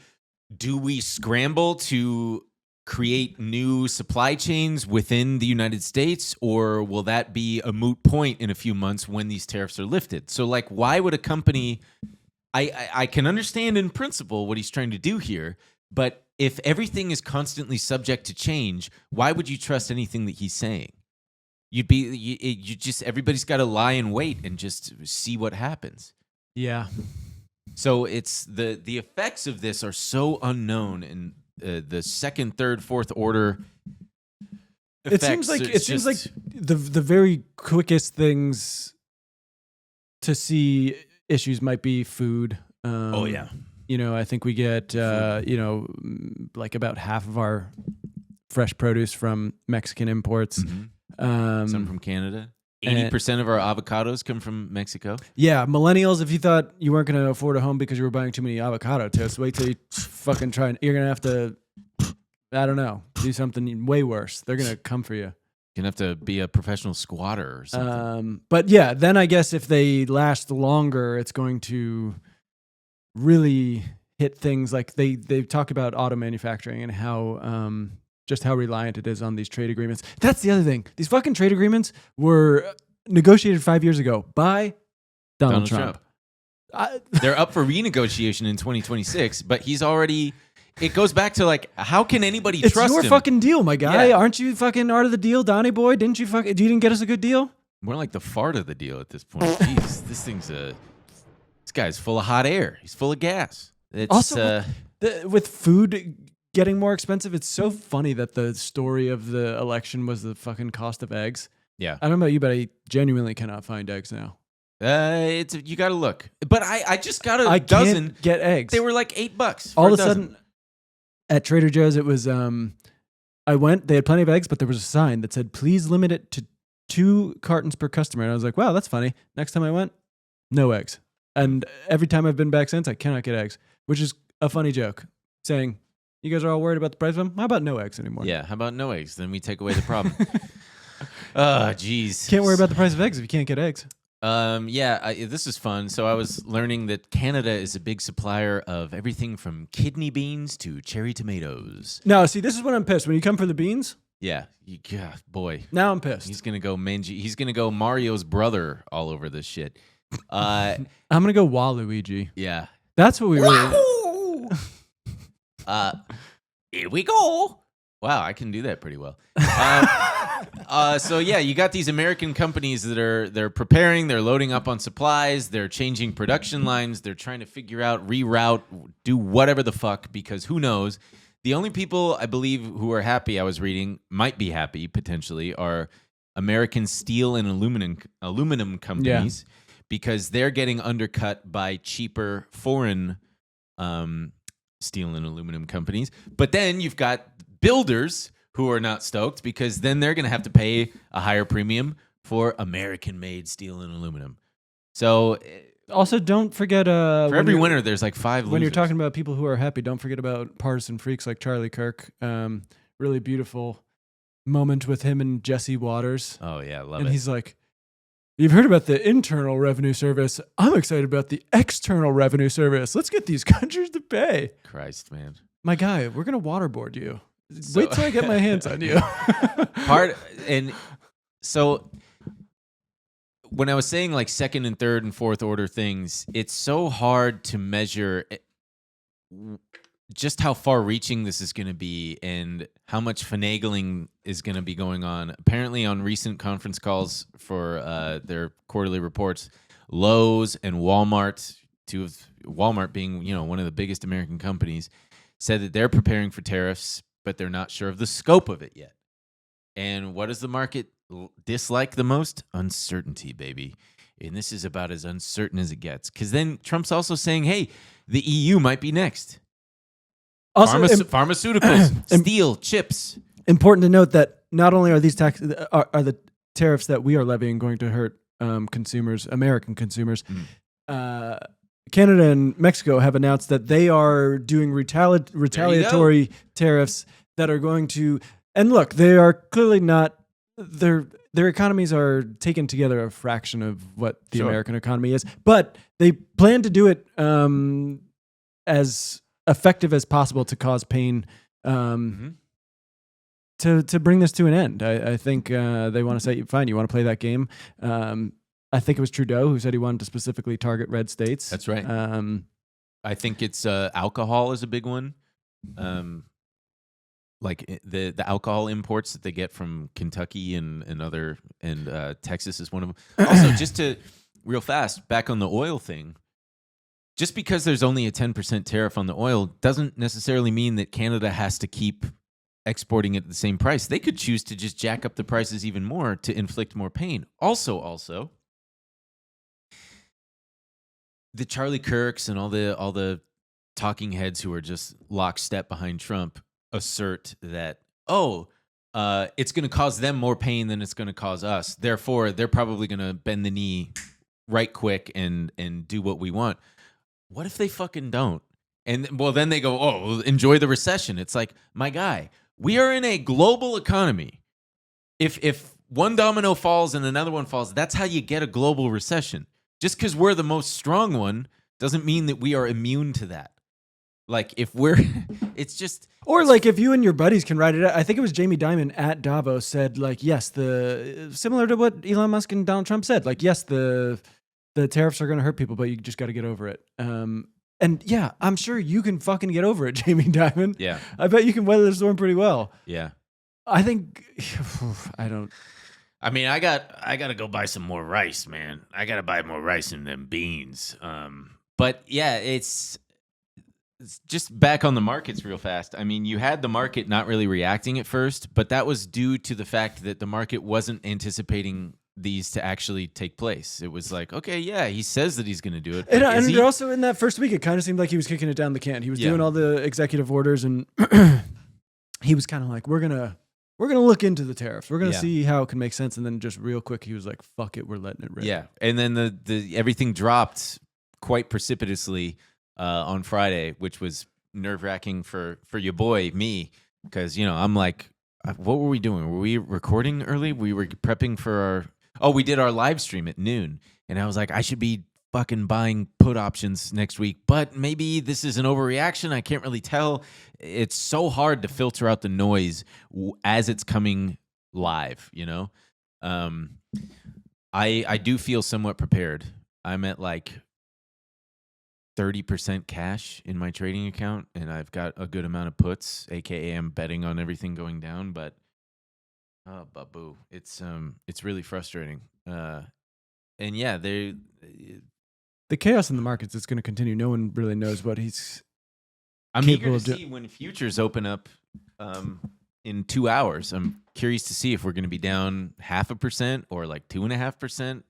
F: do we scramble to create new supply chains within the United States, or will that be a moot point in a few months when these tariffs are lifted? So, why would a company... I can understand in principle what he's trying to do here, but if everything is constantly subject to change, why would you trust anything that he's saying? Everybody's got to lie in wait and just see what happens.
B: Yeah.
F: So it's the effects of this are so unknown, and the second, third, fourth order effects.
B: It seems like the very quickest things to see issues might be food. I think we get about half of our fresh produce from Mexican imports.
F: Mm-hmm. Some from Canada. 80% of our avocados come from Mexico.
B: Yeah, millennials, if you thought you weren't going to afford a home because you were buying too many avocado toasts, wait till you fucking try. You're going to have to, I don't know, do something way worse. They're going to come for you.
F: You're going to have to be a professional squatter or something.
B: But yeah, then I guess if they last longer, it's going to really hit things like they talk about auto manufacturing and how just how reliant it is on these trade agreements. That's the other thing. These fucking trade agreements were negotiated 5 years ago by Donald Trump.
F: They're up for renegotiation in 2026, but he's already... It goes back to like, how can anybody trust him?
B: It's your fucking deal, my guy.
F: Yeah.
B: Aren't you fucking art of the deal, Donnie boy? You didn't get us a good deal?
F: More like the fart of the deal at this point. Jeez, this guy's full of hot air. He's full of gas. It's,
B: also, with food getting more expensive, it's so funny that the story of the election was the fucking cost of eggs.
F: Yeah.
B: I don't know about you, but I genuinely cannot find eggs now.
F: You got to look. But I just got
B: I
F: dozen.
B: Can't get eggs.
F: They were like $8.
B: All of a sudden, at Trader Joe's, it was, I went, they had plenty of eggs, but there was a sign that said, please limit it to 2 cartons per customer. And I was like, wow, that's funny. Next time I went, no eggs. And every time I've been back since, I cannot get eggs, which is a funny joke saying, you guys are all worried about the price of them? How about no eggs anymore?
F: Yeah, how about no eggs? Then we take away the problem. Oh, jeez.
B: Can't worry about the price of eggs if you can't get eggs.
F: This is fun. So I was learning that Canada is a big supplier of everything from kidney beans to cherry tomatoes.
B: No, see, this is when I'm pissed. When you come for the beans,
F: Yeah, boy.
B: now I'm pissed.
F: He's gonna go He's gonna go Mario's brother all over this shit.
B: I'm going to go Waluigi.
F: Yeah.
B: That's what we really...
F: Here we go. Wow, I can do that pretty well. So yeah, you got these American companies that they're preparing, they're loading up on supplies, they're changing production lines, they're trying to figure out, reroute, do whatever the fuck, because who knows? The only people I believe who are happy, I was reading, might be happy potentially, are American steel and aluminum companies, because they're getting undercut by cheaper foreign steel and aluminum companies. But then you've got builders who are not stoked, because then they're going to have to pay a higher premium for American-made steel and aluminum. So
B: Also, don't forget...
F: for every winner, there's like 5 losers.
B: When you're talking about people who are happy, don't forget about partisan freaks like Charlie Kirk. Really beautiful moment with him and Jesse Waters.
F: Oh, yeah, love
B: and
F: it.
B: he's like, you've heard about the Internal Revenue Service. I'm excited about the External Revenue Service. Let's get these countries to pay.
F: Christ, man.
B: My guy, we're going to waterboard you. Wait till I get my hands on you.
F: So when I was saying like second and third and fourth order things, it's so hard to measure just how far reaching this is going to be and how much finagling is going to be going on. Apparently on recent conference calls for their quarterly reports, Lowe's and Walmart, Walmart being, one of the biggest American companies, said that they're preparing for tariffs, but they're not sure of the scope of it yet. And what does the market dislike the most? Uncertainty, baby. And this is about as uncertain as it gets. Because then Trump's also saying, hey, the EU might be next.
B: Also,
F: pharmaceuticals, steel, chips.
B: Important to note that not only are these are the tariffs that we are levying going to hurt consumers, American consumers, Canada and Mexico have announced that they are doing retaliatory tariffs that are going to, and look, they are clearly not, their economies are taken together a fraction of what the American economy is, but they plan to do it as effective as possible to cause pain, to bring this to an end. I think they want to say, fine, you want to play that game? I think it was Trudeau who said he wanted to specifically target red states.
F: That's right. I think it's alcohol is a big one. Like the alcohol imports that they get from Kentucky and Texas is one of them. Also, just to real fast back on the oil thing, just because there's only a 10% tariff on the oil doesn't necessarily mean that Canada has to keep exporting it at the same price. They could choose to just jack up the prices even more to inflict more pain. Also, the Charlie Kirks and all the talking heads who are just lockstep behind Trump assert that, it's going to cause them more pain than it's going to cause us. Therefore, they're probably going to bend the knee right quick and do what we want. What if they fucking don't? And well, then they go, oh, enjoy the recession. It's like, my guy, we are in a global economy. If one domino falls and another one falls, that's how you get a global recession. Just because we're the most strong one doesn't mean that we are immune to that. Like if we're, it's just.
B: Or like if you and your buddies can ride it out. I think it was Jamie Dimon at Davos said like, yes, similar to what Elon Musk and Donald Trump said, like, yes, the tariffs are going to hurt people, but you just got to get over it. And yeah, I'm sure you can fucking get over it, Jamie Dimon.
F: Yeah.
B: I bet you can weather the storm pretty well.
F: Yeah.
B: I think, I don't.
F: I mean, I got to go buy some more rice, man. I got to buy more rice and them beans. But yeah, it's just back on the markets real fast. I mean, you had the market not really reacting at first, but that was due to the fact that the market wasn't anticipating these to actually take place. It was like, okay, yeah, he says that he's going to do it.
B: And also in that first week, it kind of seemed like he was kicking it down the can. He was doing all the executive orders, and he was kind of like, we're gonna look into the tariffs. We're gonna see how it can make sense. And then just real quick, he was like, fuck it, we're letting it rip.
F: Yeah, and then the everything dropped quite precipitously on Friday, which was nerve-wracking for your boy, me, because, you know, I'm like, what were we doing? Were we recording early? We were prepping for we did our live stream at noon, and I was like, I should be fucking buying put options next week, but maybe this is an overreaction. I can't really tell. It's so hard to filter out the noise as it's coming live, you know? I do feel somewhat prepared. I'm at like 30% cash in my trading account, and I've got a good amount of puts, aka I'm betting on everything going down, but oh, babu, it's really frustrating. And yeah, the
B: chaos in the markets is going to continue. No one really knows what he's.
F: I'm eager to see when futures open up in 2 hours. I'm curious to see if we're going to be down 0.5% or like 2.5%.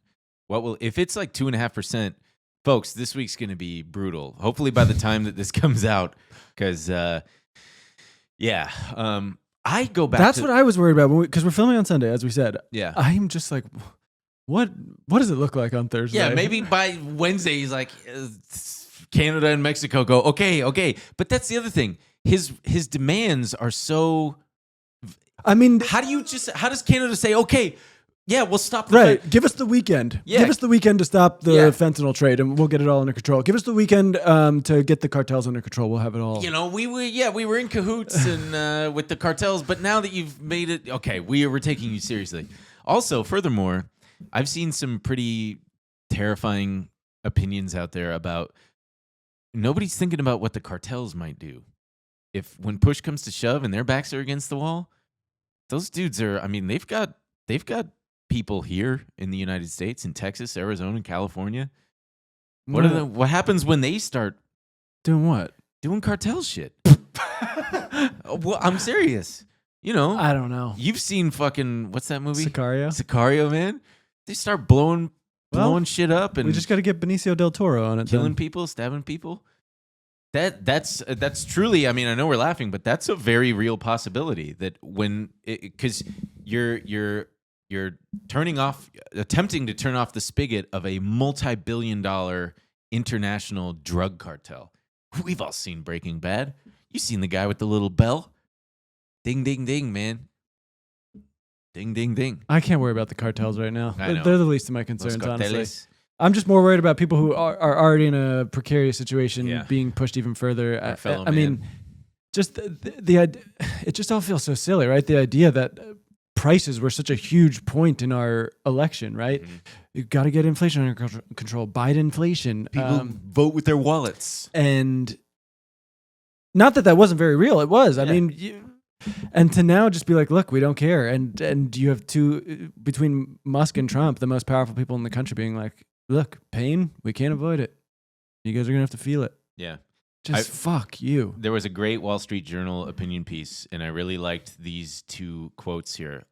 F: If it's like 2.5%, folks, this week's going to be brutal. Hopefully by the time that this comes out, because I go back.
B: That's what I was worried about because we're filming on Sunday, as we said.
F: Yeah,
B: I'm just like, what does it look like on Thursday?
F: Yeah, maybe by Wednesday he's like, Canada and Mexico go okay. But that's the other thing. His demands are so.
B: I mean,
F: how does Canada say okay? Yeah, we'll stop the
B: right. Give us the weekend.
F: Yeah.
B: Give us the weekend to stop the fentanyl trade, and we'll get it all under control. Give us the weekend to get the cartels under control. We'll have it all.
F: You know, we were in cahoots and with the cartels, but now that you've made it, okay, we're taking you seriously. Also, furthermore, I've seen some pretty terrifying opinions out there about nobody's thinking about what the cartels might do if when push comes to shove and their backs are against the wall. Those dudes are. I mean, they've got people here in the United States, in Texas, Arizona, California. What happens when they start
B: doing what?
F: Doing cartel shit. Well, I'm serious. You know,
B: I don't know.
F: You've seen fucking what's that movie?
B: Sicario,
F: man. They start blowing shit up, and
B: we just got to get Benicio del Toro on it.
F: Killing people, stabbing people. That's truly. I mean, I know we're laughing, but that's a very real possibility. That when because you're attempting to turn off the spigot of a multi-billion-dollar international drug cartel. We've all seen Breaking Bad. You've seen the guy with the little bell. Ding, ding, ding, man. Ding, ding, ding.
B: I can't worry about the cartels right now.
F: I know.
B: They're the least of my concerns, honestly. I'm just more worried about people who are already in a precarious situation being pushed even further. I mean, just the idea, it just all feels so silly, right? The idea that prices were such a huge point in our election, right? Mm-hmm. You've got to get inflation under control. Biden inflation.
F: People vote with their wallets.
B: And not that wasn't very real. It was. I mean, and to now just be like, look, we don't care. And you have between Musk and Trump, the most powerful people in the country being like, look, pain, we can't avoid it. You guys are going to have to feel it.
F: Yeah.
B: Just fuck you.
F: There was a great Wall Street Journal opinion piece, and I really liked these two quotes here.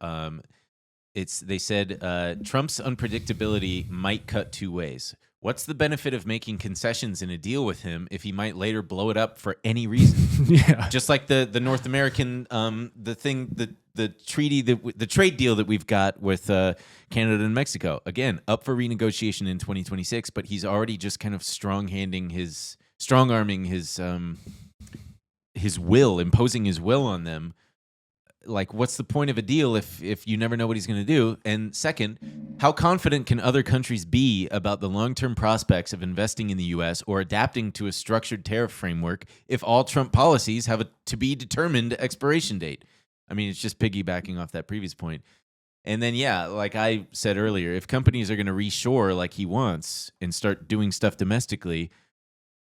F: They said Trump's unpredictability might cut two ways. What's the benefit of making concessions in a deal with him if he might later blow it up for any reason?
B: Yeah.
F: Just like the North American the treaty the trade deal that we've got with Canada and Mexico. Again, up for renegotiation in 2026, but he's already just kind of strong arming his will, imposing his will on them. Like, what's the point of a deal if you never know what he's going to do? And second, how confident can other countries be about the long-term prospects of investing in the U.S. or adapting to a structured tariff framework if all Trump policies have a to-be-determined expiration date? I mean, it's just piggybacking off that previous point. And then, yeah, like I said earlier, if companies are going to reshore like he wants and start doing stuff domestically,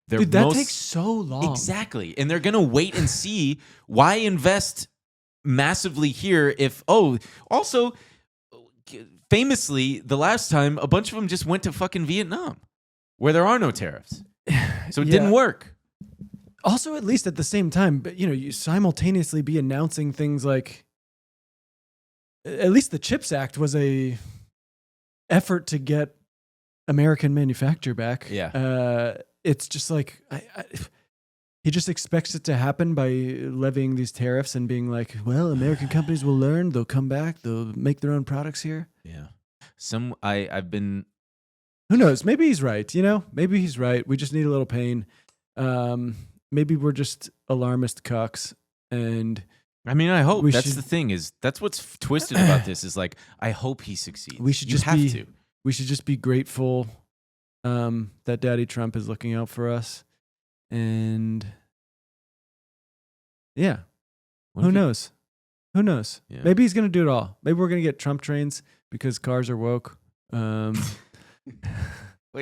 B: Dude, that takes so long.
F: Exactly. And they're going to wait and see. Why invest massively here if also famously the last time a bunch of them just went to fucking Vietnam where there are no tariffs, so it didn't work.
B: Also, at least at the same time, but you simultaneously be announcing things like, at least the CHIPS Act was a effort to get American manufacture back. It's just like he just expects it to happen by levying these tariffs and being like, well, American companies will learn, they'll come back, they'll make their own products here.
F: Yeah. I've been...
B: Who knows? Maybe he's right, Maybe he's right. We just need a little pain. Maybe we're just alarmist cucks. And
F: I mean, I hope. That's the thing is, that's what's twisted about this is like, I hope he succeeds.
B: We should just be grateful that Daddy Trump is looking out for us. And yeah, who knows? Who knows? Yeah. Maybe he's going to do it all. Maybe we're going to get Trump trains because cars are woke.
F: Wait,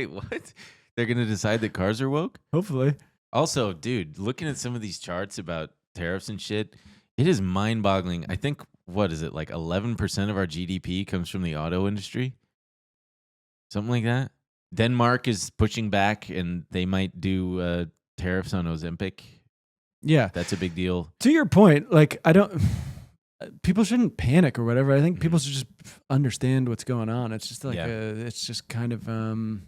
F: what? They're going to decide that cars are woke?
B: Hopefully.
F: Also, dude, looking at some of these charts about tariffs and shit, it is mind-boggling. I think, what is it, like 11% of our GDP comes from the auto industry? Something like that. Denmark is pushing back, and they might do tariffs on Ozempic.
B: Yeah.
F: That's a big deal.
B: To your point, like, people shouldn't panic or whatever. I think people should just understand what's going on. It's just like, it's just kind of, who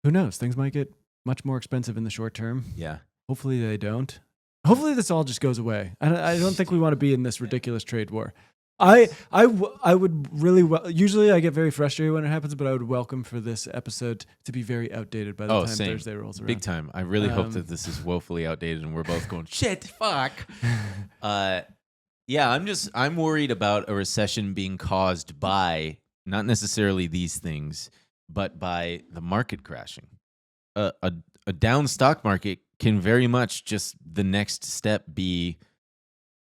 B: knows? Things might get much more expensive in the short term.
F: Yeah.
B: Hopefully they don't. Hopefully this all just goes away. I don't think we want to be in this ridiculous trade war. I would really usually I get very frustrated when it happens, but I would welcome for this episode to be very outdated by the time Thursday rolls around.
F: Big time. I really hope that this is woefully outdated and we're both going, shit, fuck. Yeah, I'm worried about a recession being caused by not necessarily these things, but by the market crashing. A down stock market can very much just the next step be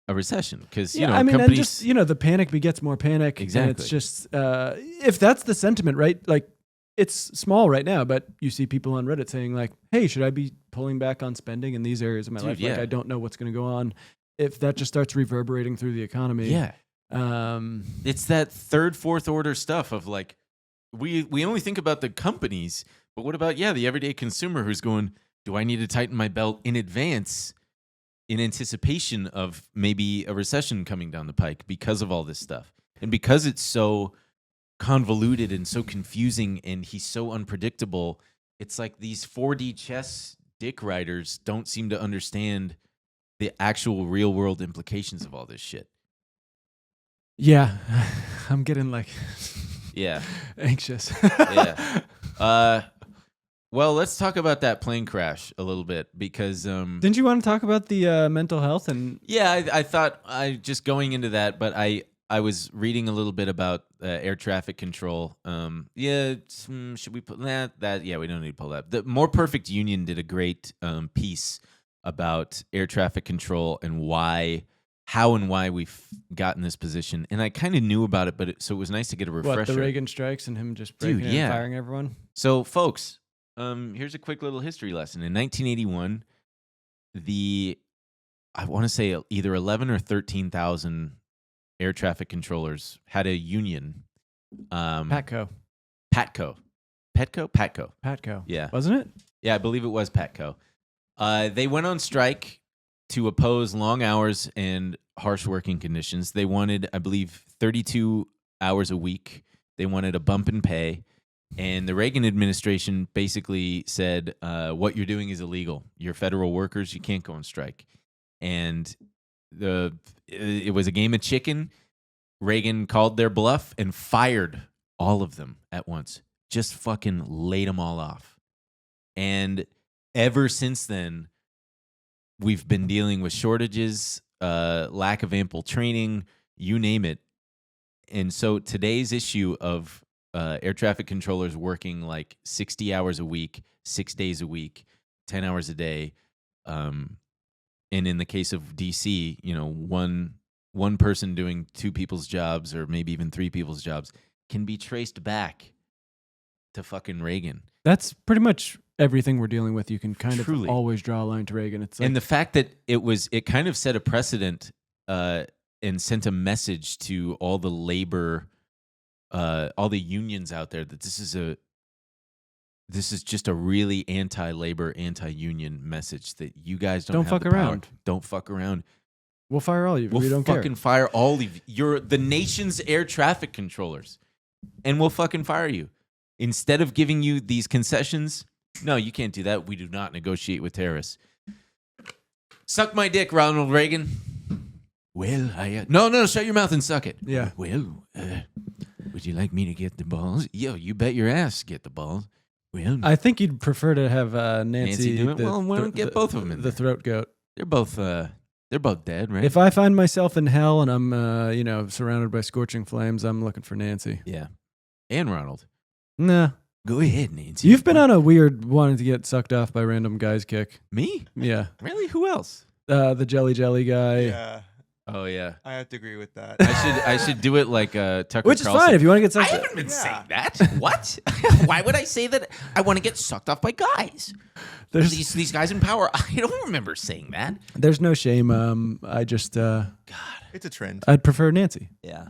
F: a recession because companies.
B: And just the panic begets more panic.
F: Exactly.
B: And it's just if that's the sentiment, right? Like it's small right now, but you see people on Reddit saying like, "Hey, should I be pulling back on spending in these areas of my life? Like I don't know what's going to go on." If that just starts reverberating through the economy,
F: it's that third, fourth order stuff of like we only think about the companies, but what about the everyday consumer who's going, do I need to tighten my belt in advance in anticipation of maybe a recession coming down the pike because of all this stuff? And because it's so convoluted and so confusing and he's so unpredictable, it's like these 4D chess dick riders don't seem to understand the actual real world implications of all this shit.
B: Yeah, I'm getting like anxious.
F: Well, let's talk about that plane crash a little bit because
B: didn't you want to talk about the mental health and
F: I thought just going into that, but I was reading a little bit about air traffic control. Should we put that? Yeah, we don't need to pull that. The More Perfect Union did a great piece about air traffic control and how and why we've gotten this position. And I kind of knew about it, but so it was nice to get a refresher.
B: What, the Reagan strikes and him just breaking and firing everyone?
F: So, folks, here's a quick little history lesson. In 1981, I want to say either 11 or 13,000 air traffic controllers had a union.
B: Patco.
F: Yeah.
B: Wasn't it?
F: Yeah, I believe it was Patco. They went on strike to oppose long hours and harsh working conditions. They wanted, I believe, 32 hours a week. They wanted a bump in pay. And the Reagan administration basically said, what you're doing is illegal. You're federal workers. You can't go on strike. And it was a game of chicken. Reagan called their bluff and fired all of them at once. Just fucking laid them all off. And ever since then, we've been dealing with shortages, lack of ample training, you name it. And so today's issue of air traffic controllers working like 60 hours a week, 6 days a week, 10 hours a day. And in the case of DC, one person doing 2 people's jobs or maybe even 3 people's jobs can be traced back to fucking Reagan.
B: That's pretty much everything we're dealing with. You can kind
F: Truly.
B: of always draw a line to Reagan. It's like,
F: And the fact that it kind of set a precedent and sent a message to all the labor, all the unions out there that this is just a really anti-labor, anti-union message that you guys don't have
B: fuck
F: the power.
B: around.
F: Don't fuck around.
B: we'll fire all of you.
F: We'll
B: we don't
F: fucking
B: care.
F: fire all of you. You're the nation's air traffic controllers, and we'll fucking fire you. Instead of giving you these concessions, no, you can't do that. We do not negotiate with terrorists. Suck my dick, Ronald Reagan. Well, no, shut your mouth and suck it.
B: Yeah.
F: Well, would you like me to get the balls? Yo, you bet your ass get the balls. Well,
B: I think you'd prefer to have Nancy
F: do it? Well, why don't get both of them in
B: the
F: there?
B: throat goat.
F: they're both dead, right?
B: If I find myself in hell and I'm surrounded by scorching flames, I'm looking for Nancy.
F: Yeah, and Ronald.
B: Nah.
F: Go ahead, Nancy.
B: You've been on a weird wanting to get sucked off by random guys kick.
F: Me?
B: Yeah.
F: Really? Who else?
B: The jelly guy.
G: Yeah,
F: Oh yeah.
G: I have to agree with that.
F: I should do it like Tucker
B: Which is
F: Carlson.
B: fine if you want to get
A: I
B: sucked
A: haven't been
G: Yeah.
A: saying that. What? Why would I say that I want to get sucked off by guys?
B: There's
A: These guys in power. I don't remember saying that.
B: there's no shame. I just
G: It's a trend.
B: I'd prefer Nancy.
F: Yeah.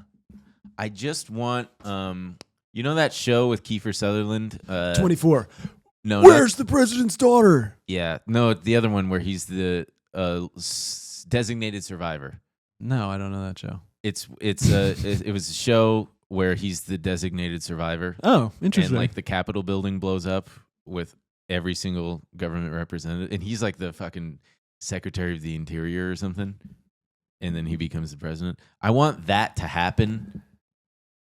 F: I just want that show with Kiefer Sutherland?
B: 24.
F: No.
B: Where's the president's daughter?
F: Yeah. No, the other one where he's the designated survivor.
B: No, I don't know that show.
F: It was a show where he's the designated survivor.
B: Oh, interesting.
F: And like the Capitol building blows up with every single government representative, and he's like the fucking Secretary of the Interior or something, and then he becomes the president. I want that to happen,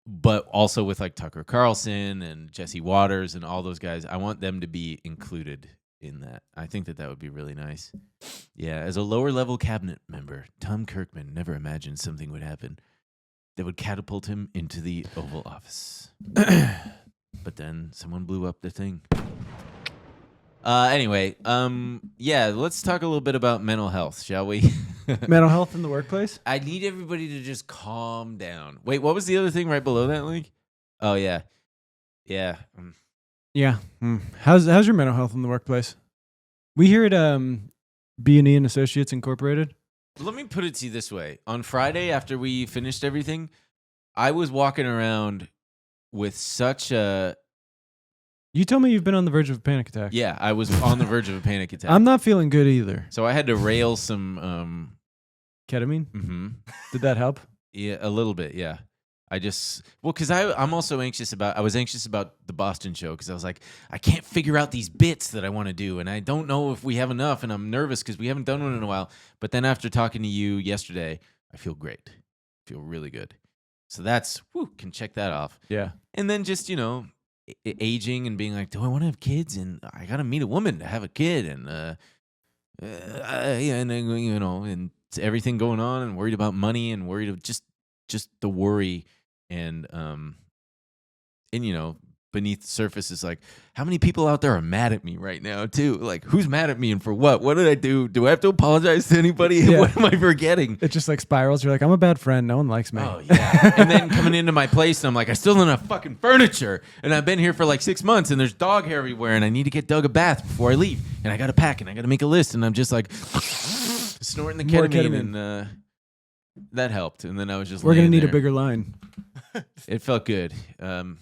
F: but also with like Tucker Carlson and Jesse Waters and all those guys. I want them to be included in that. I think that would be really nice. Yeah, as a lower level cabinet member, Tom Kirkman never imagined something would happen that would catapult him into the Oval Office. But then someone blew up the thing. Anyway, let's talk a little bit about mental health, shall we?
B: Mental health in the workplace?
F: I need everybody to just calm down. Wait, what was the other thing right below that link? Oh, yeah. Yeah.
B: Yeah. How's your mental health in the workplace? We here at B&E and Associates Incorporated.
F: Let me put it to you this way. On Friday, after we finished everything, I was walking around with such a...
B: You told me you've been on the verge of a panic attack.
F: Yeah, I was on the verge of a panic attack.
B: I'm not feeling good either.
F: So I had to rail some...
B: Ketamine? Did that help?
F: Yeah, a little bit, yeah. Because I'm also anxious about, I was anxious about the Boston show because I was like, I can't figure out these bits that I want to do, and I don't know if we have enough, and I'm nervous because we haven't done one in a while. But then after talking to you yesterday, I feel great. I feel really good. So can check that off.
B: Yeah.
F: And then just, aging and being like, do I want to have kids? And I got to meet a woman to have a kid, and and everything going on, and worried about money, and worried of just the worry. And beneath the surface is like, how many people out there are mad at me right now too? Like, who's mad at me and for what? What did I do? Do I have to apologize to anybody?
B: Yeah.
F: What am I forgetting?
B: It just like spirals. You're like, I'm a bad friend. No one likes me.
F: Oh yeah. And then coming into my place, and I'm like, I still don't have fucking furniture, and I've been here for like 6 months, and there's dog hair everywhere, and I need to get Doug a bath before I leave, and I got to pack, and I got to make a list, and I'm just like snorting the
B: More
F: ketamine. And that helped. And then I was just
B: We're going to
F: laying
B: need a
F: there.
B: bigger line.
F: It felt good. So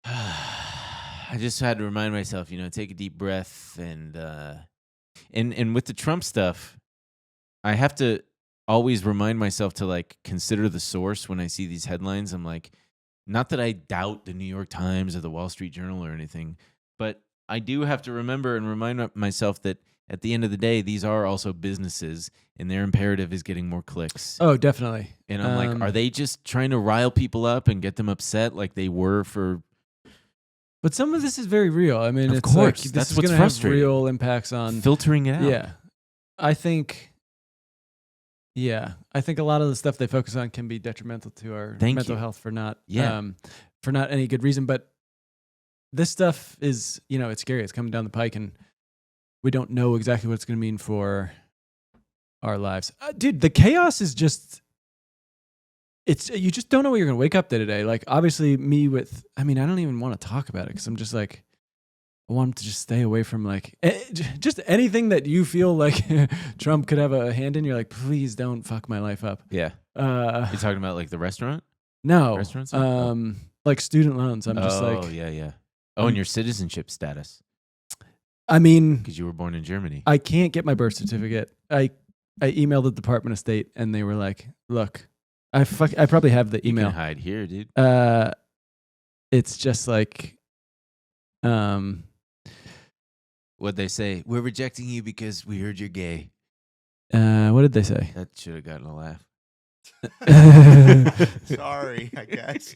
F: I just had to remind myself, take a deep breath, and with the Trump stuff, I have to always remind myself to like consider the source when I see these headlines. I'm like, not that I doubt the New York Times or the Wall Street Journal or anything, but I do have to remember and remind myself that at the end of the day, these are also businesses, and their imperative is getting more clicks.
B: Oh, definitely.
F: And I'm like, are they just trying to rile people up and get them upset like they were for?
B: But some of this is very real. I mean,
F: Of
B: it's
F: course,
B: like this
F: that's
B: is
F: what's
B: going to have
F: frustrating.
B: real impacts on
F: Filtering it out.
B: Yeah, I think. Yeah, I think a lot of the stuff they focus on can be detrimental to our
F: Thank
B: mental
F: you.
B: health for not
F: Yeah.
B: for not any good reason. But this stuff is, it's scary. It's coming down the pike, and we don't know exactly what it's going to mean for our lives. Dude, the chaos is just. You just don't know what you're going to wake up day to day. Like, obviously, I don't even want to talk about it because I'm just like, I want to just stay away from like just anything that you feel like Trump could have a hand in. You're like, please don't fuck my life up.
F: Yeah.
B: Uh,
F: You're talking about like the restaurant?
B: no,
F: Restaurants?
B: like student loans. I'm just
F: oh,
B: like,
F: yeah. Oh, and your citizenship status
B: I mean,
F: because you were born in Germany.
B: I can't get my birth certificate. I emailed the Department of State and they were like, look, I probably have the
F: You
B: email.
F: can hide here, dude.
B: It's just like,
F: What'd they say? We're rejecting you because we heard you're gay.
B: what did they say?
F: That should have gotten a laugh.
G: Sorry, I guess.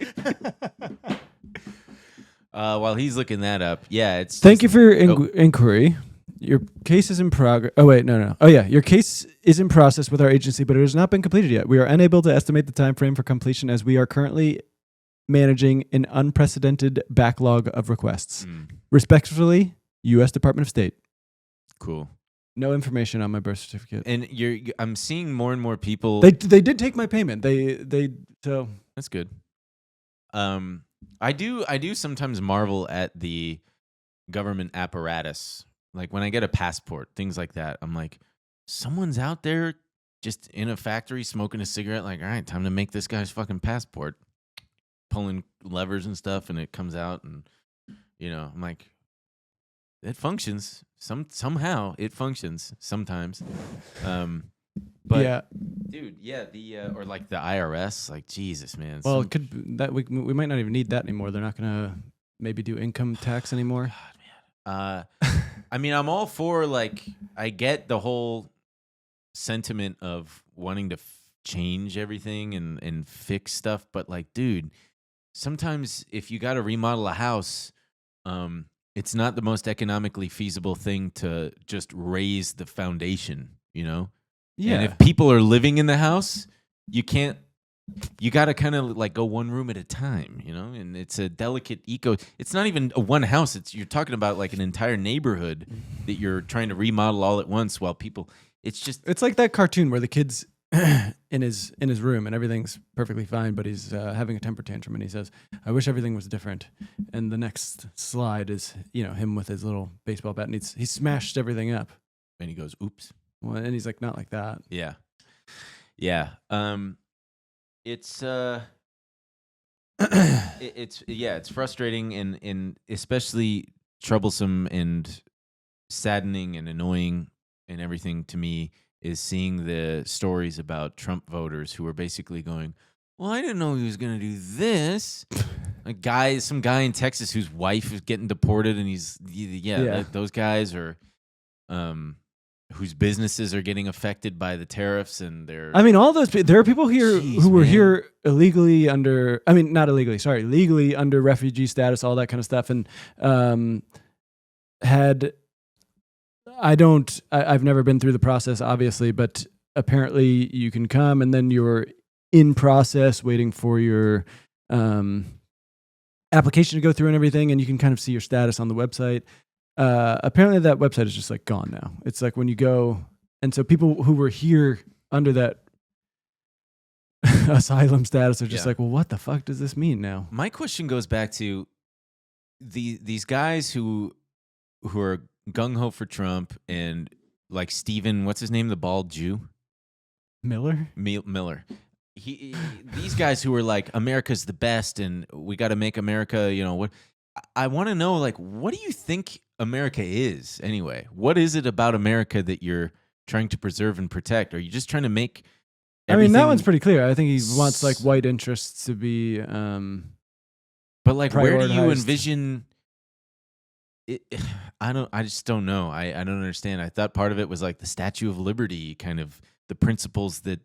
F: While he's looking that up, yeah, it's.
B: Thank you
F: just-
B: for your inquiry. Your case is in progress. Oh, wait, no. Oh, yeah. Your case is in process with our agency, but it has not been completed yet. We are unable to estimate the time frame for completion as we are currently managing an unprecedented backlog of requests. Respectfully, U.S. Department of State.
F: Cool.
B: No information on my birth certificate.
F: And I'm seeing more and more people.
B: They did take my payment. So
F: That's good. I do sometimes marvel at the government apparatus. Like when I get a passport, things like that. I'm like, someone's out there just in a factory smoking a cigarette. Like, all right, time to make this guy's fucking passport. Pulling levers and stuff, and it comes out, and I'm like, it functions. Somehow it functions sometimes. But
B: yeah.
F: dude, yeah, or like the IRS, like Jesus, man.
B: Well, it could that we might not even need that anymore. They're not gonna maybe do income tax anymore.
F: I mean, I'm all for like I get the whole sentiment of wanting to change everything and fix stuff, but like, dude, sometimes if you got to remodel a house, it's not the most economically feasible thing to just raise the foundation,
B: Yeah.
F: And if people are living in the house, you got to kind of like go one room at a time, and it's a delicate it's not even one house. You're talking about like an entire neighborhood that you're trying to remodel all at once while people,
B: It's like that cartoon where the kid's in his room and everything's perfectly fine, but he's having a temper tantrum and he says, "I wish everything was different." And the next slide is him with his little baseball bat and he smashed everything up.
F: and he goes, oops.
B: Well, and he's like, not like that.
F: Yeah. It's it's frustrating and especially troublesome and saddening and annoying and everything to me is seeing the stories about Trump voters who are basically going, well, I didn't know he was going to do this. Some guy in Texas whose wife is getting deported, and like those guys are, whose businesses are getting affected by the tariffs, and they're.
B: I mean, all those. There are people here
F: Jeez,
B: who were
F: man.
B: here illegally under. I mean, not illegally. Sorry, legally under refugee status, all that kind of stuff, and had. I've never been through the process, obviously, but apparently you can come and then you're in process waiting for your application to go through and everything, and you can kind of see your status on the website. Apparently that website is just like gone now. It's like when you go, and so people who were here under that asylum status are just like, well, what the fuck does this mean now?
F: My question goes back to these guys who are gung-ho for Trump, and like Steven, what's his name, the bald Jew?
B: Miller?
F: Miller. These guys who are like, America's the best and we got to make America, what I want to know, like, what do you think America is anyway? What is it about America that you're trying to preserve and protect? Are you just trying to make
B: I mean, that
F: everything-
B: one's pretty clear. I think he wants like white interests to be.
F: But like, where do you
B: prioritized.
F: envision? It, I just don't know. I don't understand. I thought part of it was like the Statue of Liberty, kind of the principles that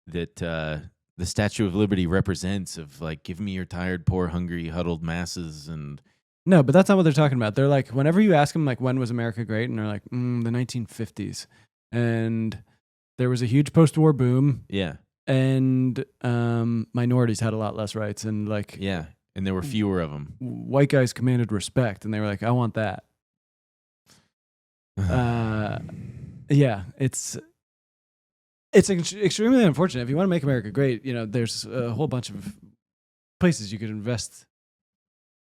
F: the Statue of Liberty represents of like, give me your tired, poor, hungry, huddled masses. And
B: No, but that's not what they're talking about. They're like, whenever you ask them, like, when was America great? And they're like, the 1950s. And there was a huge post-war boom,
F: yeah,
B: and minorities had a lot less rights, and like
F: yeah. And there were fewer of them.
B: white guys commanded respect, and they were like, I want that. Yeah, it's extremely unfortunate. If you want to make America great, you know, there's a whole bunch of places you could invest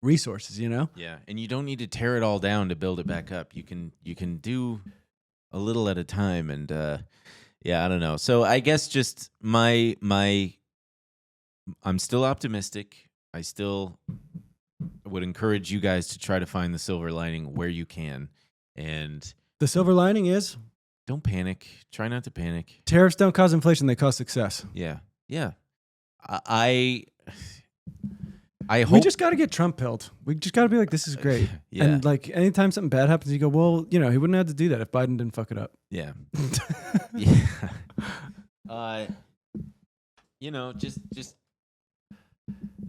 B: resources, you know?
F: Yeah, and you don't need to tear it all down to build it back up. You can do a little at a time, and yeah, I don't know. So I guess just I'm still optimistic. I still would encourage you guys to try to find the silver lining where you can, and
B: The silver lining is
F: don't panic. Try not to panic.
B: tariffs don't cause inflation, they cause success.
F: Yeah, yeah. I hope
B: We just got to get Trump pilled. We just got to be like, this is great.
F: Yeah.
B: And like, anytime something bad happens, you go, well, you know, he wouldn't have to do that if Biden didn't fuck it up.
F: Yeah. Yeah. You know, just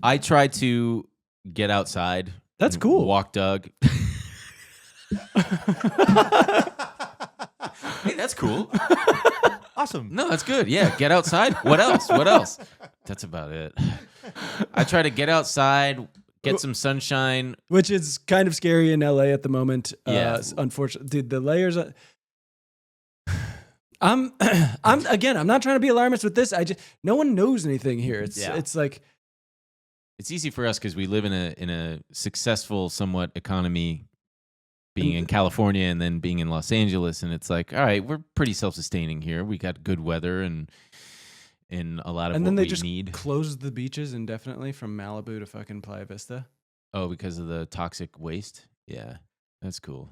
F: I try to get outside.
B: That's
F: and
B: cool.
F: Walk Doug. Hey, that's cool.
G: Awesome.
F: No, that's good. Yeah, get outside. What else? What else? That's about it. I try to get outside, get some sunshine.
B: Which is kind of scary in LA at the moment.
F: Yeah.
B: Unfortunately, dude, the layers. I'm not trying to be alarmist with this. No one knows anything here. It's like,
F: It's easy for us because we live in a successful, somewhat economy, being in California and then being in Los Angeles, and it's like, all right, we're pretty self-sustaining here. We got good weather and a lot of
B: and
F: what
B: then they
F: we
B: just
F: need.
B: closed the beaches indefinitely from Malibu to fucking Playa Vista.
F: Oh, because of the toxic waste? Yeah, that's cool.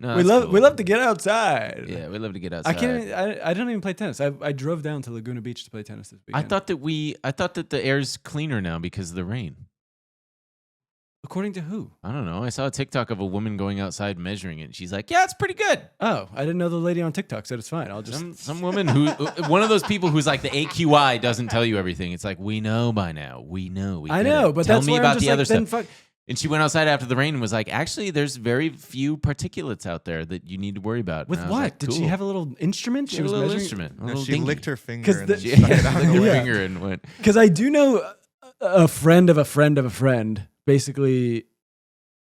F: No,
B: we
F: that's cool.
B: love to get outside.
F: Yeah, we love to get outside.
B: I don't even play tennis. I drove down to Laguna Beach to play tennis this
F: I
B: weekend.
F: thought that the air's cleaner now because of the rain.
B: According to who?
F: I don't know. I saw a TikTok of a woman going outside measuring it. And she's like, "Yeah, it's pretty good."
B: Oh, I didn't know the lady on TikTok said it's fine. I'll just
F: Some woman who one of those people who's like the AQI doesn't tell you everything. It's like, we know by now. We know.
B: I know, but
F: tell
B: that's
F: me
B: where
F: about
B: I'm just
F: the
B: like,
F: other
B: then
F: stuff.
B: fuck.
F: And she went outside after the rain and was like, "Actually, there's very few particulates out there that you need to worry about."
B: With
F: And I was
B: what?
F: like,
B: Did she
F: cool.
B: have a little instrument?
F: She had a
B: was
F: little
B: measuring-
F: instrument? A
G: No,
F: little
G: she
F: dingy.
G: licked her finger
B: 'Cause
G: and
B: the-
G: then
F: Yeah,
G: stuck it out
F: licked
G: the
F: her
G: way.
F: finger and went.
B: Because I do know a friend of a friend of a friend. Basically,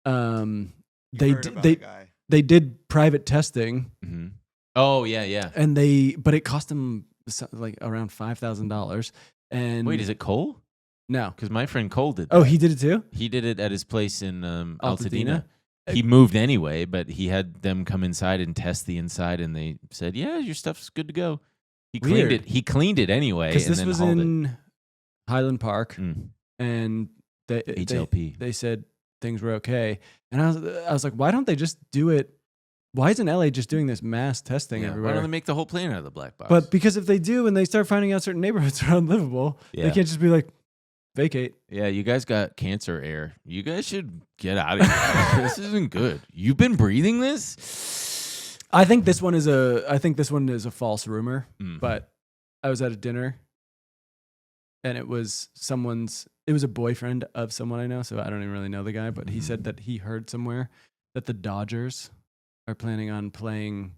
G: You
B: they
G: heard
B: d-
G: about
B: they
G: the guy.
B: they did private testing,
F: Mhm. Oh yeah.
B: and but it cost them like around $5,000. And
F: Wait, is it Cole?
B: no?
F: Because my friend Cole did.
B: Oh,
F: that.
B: he did it too.
F: He did it at his place in
B: Altadena?
F: Altadena. He moved anyway, but he had them come inside and test the inside, and they said, "Yeah, your stuff's good to go." He cleaned
B: Weird.
F: it. He cleaned it anyway,
B: Because
F: and
B: this
F: then
B: was
F: hauled
B: in Highland Park,
F: it. Mm.
B: and
F: HLP.
B: they said things were okay, and I was like, why don't they just do it? Why isn't LA just doing this mass testing
F: Yeah, why
B: everywhere?
F: don't they make the whole plane out of the black box?
B: But because if they do and they start finding out certain neighborhoods are unlivable,
F: Yeah.
B: they can't just be like, vacate.
F: yeah, you guys got cancer air. You guys should get out of here. This isn't good. You've been breathing this.
B: I think this one is a false rumor,
F: Mm.
B: but I was at a dinner and it was a boyfriend of someone I know, so I don't even really know the guy, but he said that he heard somewhere that the Dodgers are planning on playing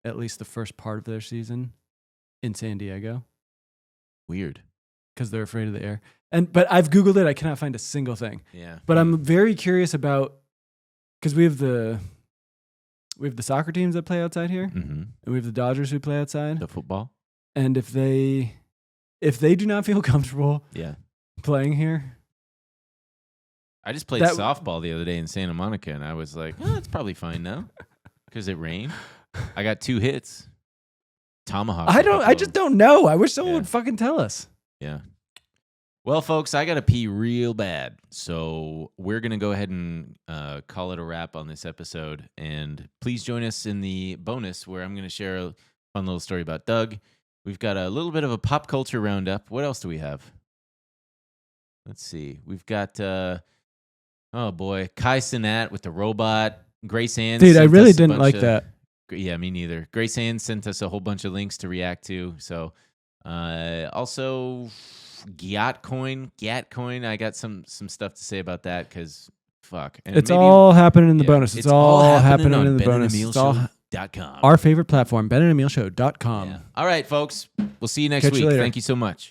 B: at least the first part of their season in San Diego
F: Weird.
B: because they're afraid of the air. But I've Googled it. I cannot find a single thing.
F: Yeah.
B: But I'm very curious about, because we have the soccer teams that play outside here,
F: Mm-hmm.
B: and we have the Dodgers who play outside.
F: The football.
B: And if they do not feel comfortable
F: Yeah.
B: playing here,
F: I just played
B: That-
F: softball the other day in Santa Monica, and I was like, "Oh, it's probably fine now," because it rained. I got 2 hits. Tomahawk.
B: I just don't know. I wish someone
F: Yeah.
B: would fucking tell us.
F: Yeah. Well, folks, I got to pee real bad. So we're going to go ahead and call it a wrap on this episode. And please join us in the bonus where I'm going to share a fun little story about Doug. We've got a little bit of a pop culture roundup. What else do we have? Let's see. We've got, oh boy, Kai Cenat with the robot. Grace Ann.
B: Dude, I
F: sent
B: really
F: us a
B: didn't
F: bunch
B: like that.
F: Yeah, me neither. Grace Ann sent us a whole bunch of links to react to. So, also, Gatcoin. I got some stuff to say about that because, fuck. And
B: It's
F: maybe-
B: all happening in the bonus.
F: It's
B: It's all
F: happening
B: happening
F: on
B: in the bonus. It's all
F: BenandEmilShow.com.
B: our favorite platform, benandemilshow.com.
F: Yeah. All right, folks. We'll see you next
B: Catch you
F: week.
B: later.
F: Thank you so much.